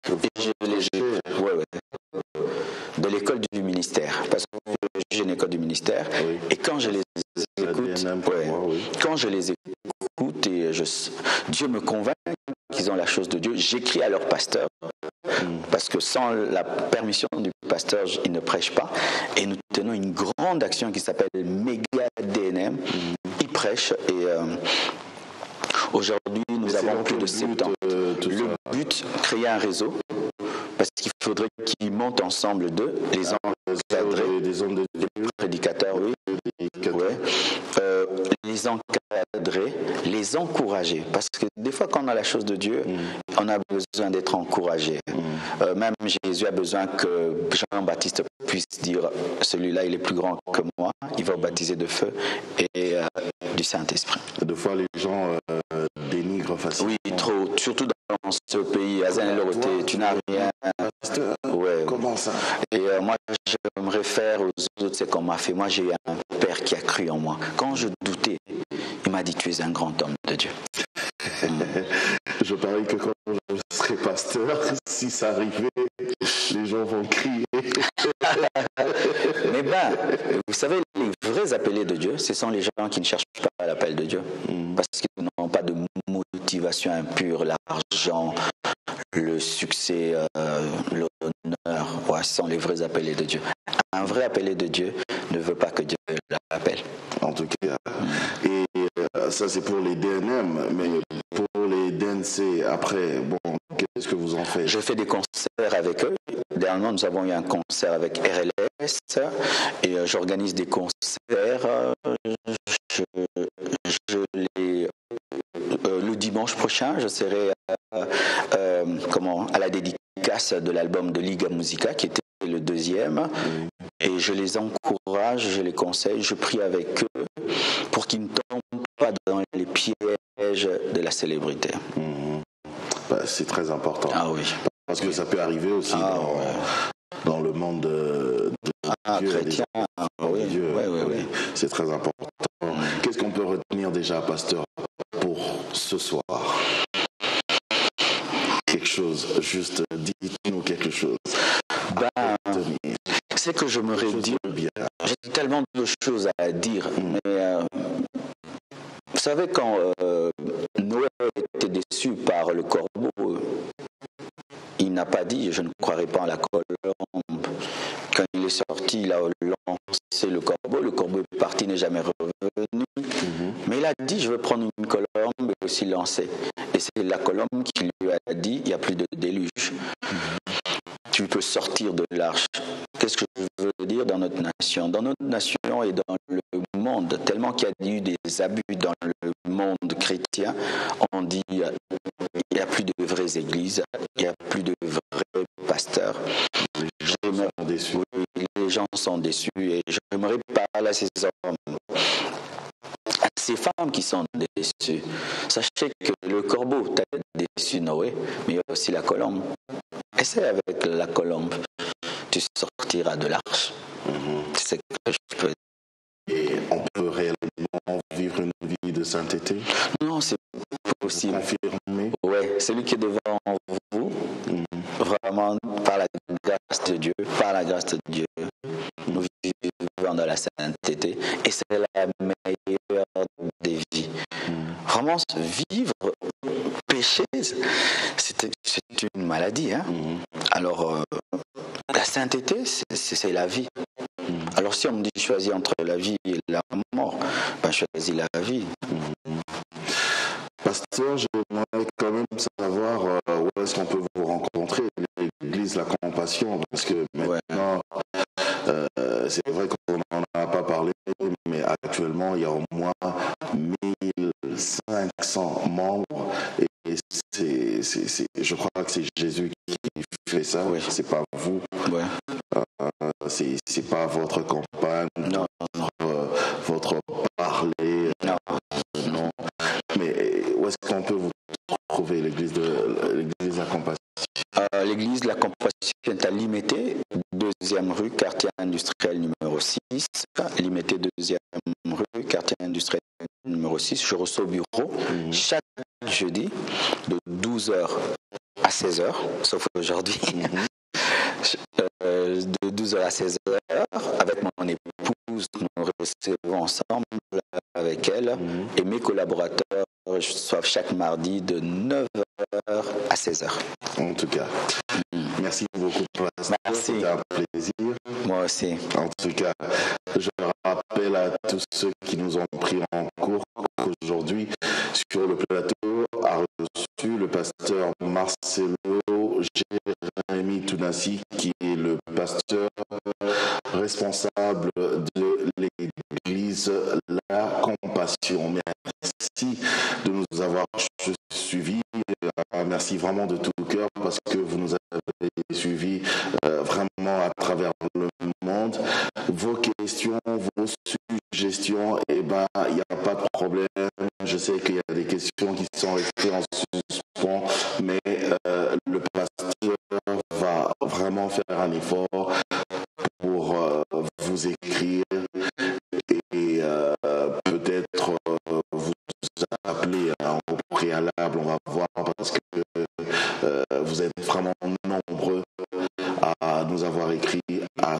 Et je les de l'école du ministère, parce que j'ai une école du ministère. Oui. Et quand je les écoute, quand je les écoute et Dieu me convainc qu'ils ont la chose de Dieu, j'écris à leur pasteur. Parce que sans la permission du pasteur, ils ne prêchent pas. Et nous tenons une grande action qui s'appelle Méga DNM. Ils prêchent et aujourd'hui, nous avons plus de 70. Le but, créer un réseau, parce qu'il faudrait qu'ils montent ensemble d'eux, les encadrer, les prédicateurs, oui, les encadrer, les encourager. Parce que des fois, quand on a la chose de Dieu, on a besoin d'être encouragé. Même Jésus a besoin que Jean-Baptiste puisse dire, celui-là, il est plus grand que moi, il va baptiser de feu et du Saint-Esprit. Des fois, les gens dénigrent facilement. Oui, trop, surtout dans ce pays. Tu n'as rien. Ouais. Comment ça? Et moi, je me réfère aux autres, c'est qu'on m'a fait. Moi, j'ai eu un père qui a cru en moi. Quand je doutais, il m'a dit, tu es un grand homme de Dieu. Je parie que quand je serai pasteur, si ça arrivait, les gens vont crier. Mais vous savez, les vrais appelés de Dieu, ce sont les gens qui ne cherchent pas l'appel de Dieu. Parce qu'ils n'ont pas de motivation impure, l'argent, le succès, l'honneur. Ouais, ce sont les vrais appelés de Dieu. Un vrai appelé de Dieu ne veut pas que Dieu l'appelle. En tout cas. Et ça, c'est pour les DNM, mais pour les DNC, après, bon, qu'est-ce que vous en faites? Je fais des concerts avec eux. Dernièrement, nous avons eu un concert avec RLS et j'organise des concerts. Le dimanche prochain, je serai à la dédicace de l'album de Liga Musica, qui était le 2e. Et je les encourage, je les conseille, je prie avec eux pour qu'ils ne tombent pas dans les pièges de la célébrité. C'est très important. Ah oui. Parce que ça peut arriver aussi dans le monde de Dieu, chrétien. Oui. Dieu. Oui. C'est très important. Qu'est-ce qu'on peut retenir déjà, pasteur, pour ce soir? Quelque chose, juste dites-nous quelque chose. C'est que je me redis. J'ai tellement de choses à dire, mais vous savez, quand Noé était déçu par le corbeau, il n'a pas dit « je ne croirai pas en la colombe ». Quand il est sorti, il a lancé le corbeau est parti, n'est jamais revenu. Mais il a dit « je veux prendre une colombe » et aussi lancer. Et c'est la colombe qui lui a dit « il n'y a plus de déluge ». Tu peux sortir de l'arche. Qu'est-ce que je veux dire dans notre nation? Dans notre nation et dans le monde, tellement qu'il y a eu des abus dans le monde chrétien, on dit il n'y a plus de vraies églises, il n'y a plus de vrais pasteurs. Les gens sont déçus et j'aimerais parler à ces hommes, à ces femmes femmes qui sont déçues. Sachez que le corbeau t'a déçu Noé, mais il y a aussi la colombe. Essaie avec la colombe, tu sortiras de l'arche. C'est ce que je peux dire. Et on peut réellement vivre une vie de sainteté? Non, c'est possible. Confirmé. Ouais, celui qui est devant vous, vraiment par la grâce de Dieu, nous vivons dans la sainteté et c'est la meilleure des vies. Vraiment, vivre péché, c'est une maladie. Hein? Alors, la sainteté, c'est la vie. Alors, si on me dit choisir entre la vie et la mort, ben, je choisis la vie. Pasteur, j'aimerais quand même savoir où est-ce qu'on peut vous rencontrer, l'église La Compassion, parce que maintenant, c'est vrai qu'on n'en a pas parlé, mais actuellement, il y a au moins 1500 membres, et je crois que c'est Jésus qui fait ça, c'est pas vous, c'est pas votre campagne, votre parler, non. Mais où est-ce qu'on peut vous trouver, l'église La Compassion? L'église La Compassion est à Limité, 2e rue, quartier industriel numéro 6. Limité, 2e rue, quartier industriel numéro 6. Je reçois au bureau chaque jeudi de 12h à 16h, sauf aujourd'hui. De 12h à 16h, avec mon épouse, nous recevons ensemble avec elle et mes collaborateurs reçoivent chaque mardi de 9h à 16h. En tout cas, merci beaucoup. Merci. C'était un plaisir. Moi aussi. En tout cas, je rappelle à tous ceux qui nous ont pris en cours qu'aujourd'hui, sur le plateau, a reçu le pasteur Marcelo Jérémy Tounassi, qui est le pasteur responsable de l'église La Compassion. Merci de nous avoir suivis. Merci vraiment de tout cœur parce que vous nous avez suivis vraiment à travers le monde. Vos questions, vos suggestions, il n'y a pas de problème. Je sais qu'il y a des questions qui sont restées en suspens, mais le pasteur va vraiment faire un effort pour vous écrire et peut-être vous appeler au préalable. On va voir parce que vous êtes vraiment nombreux à nous avoir écrit, à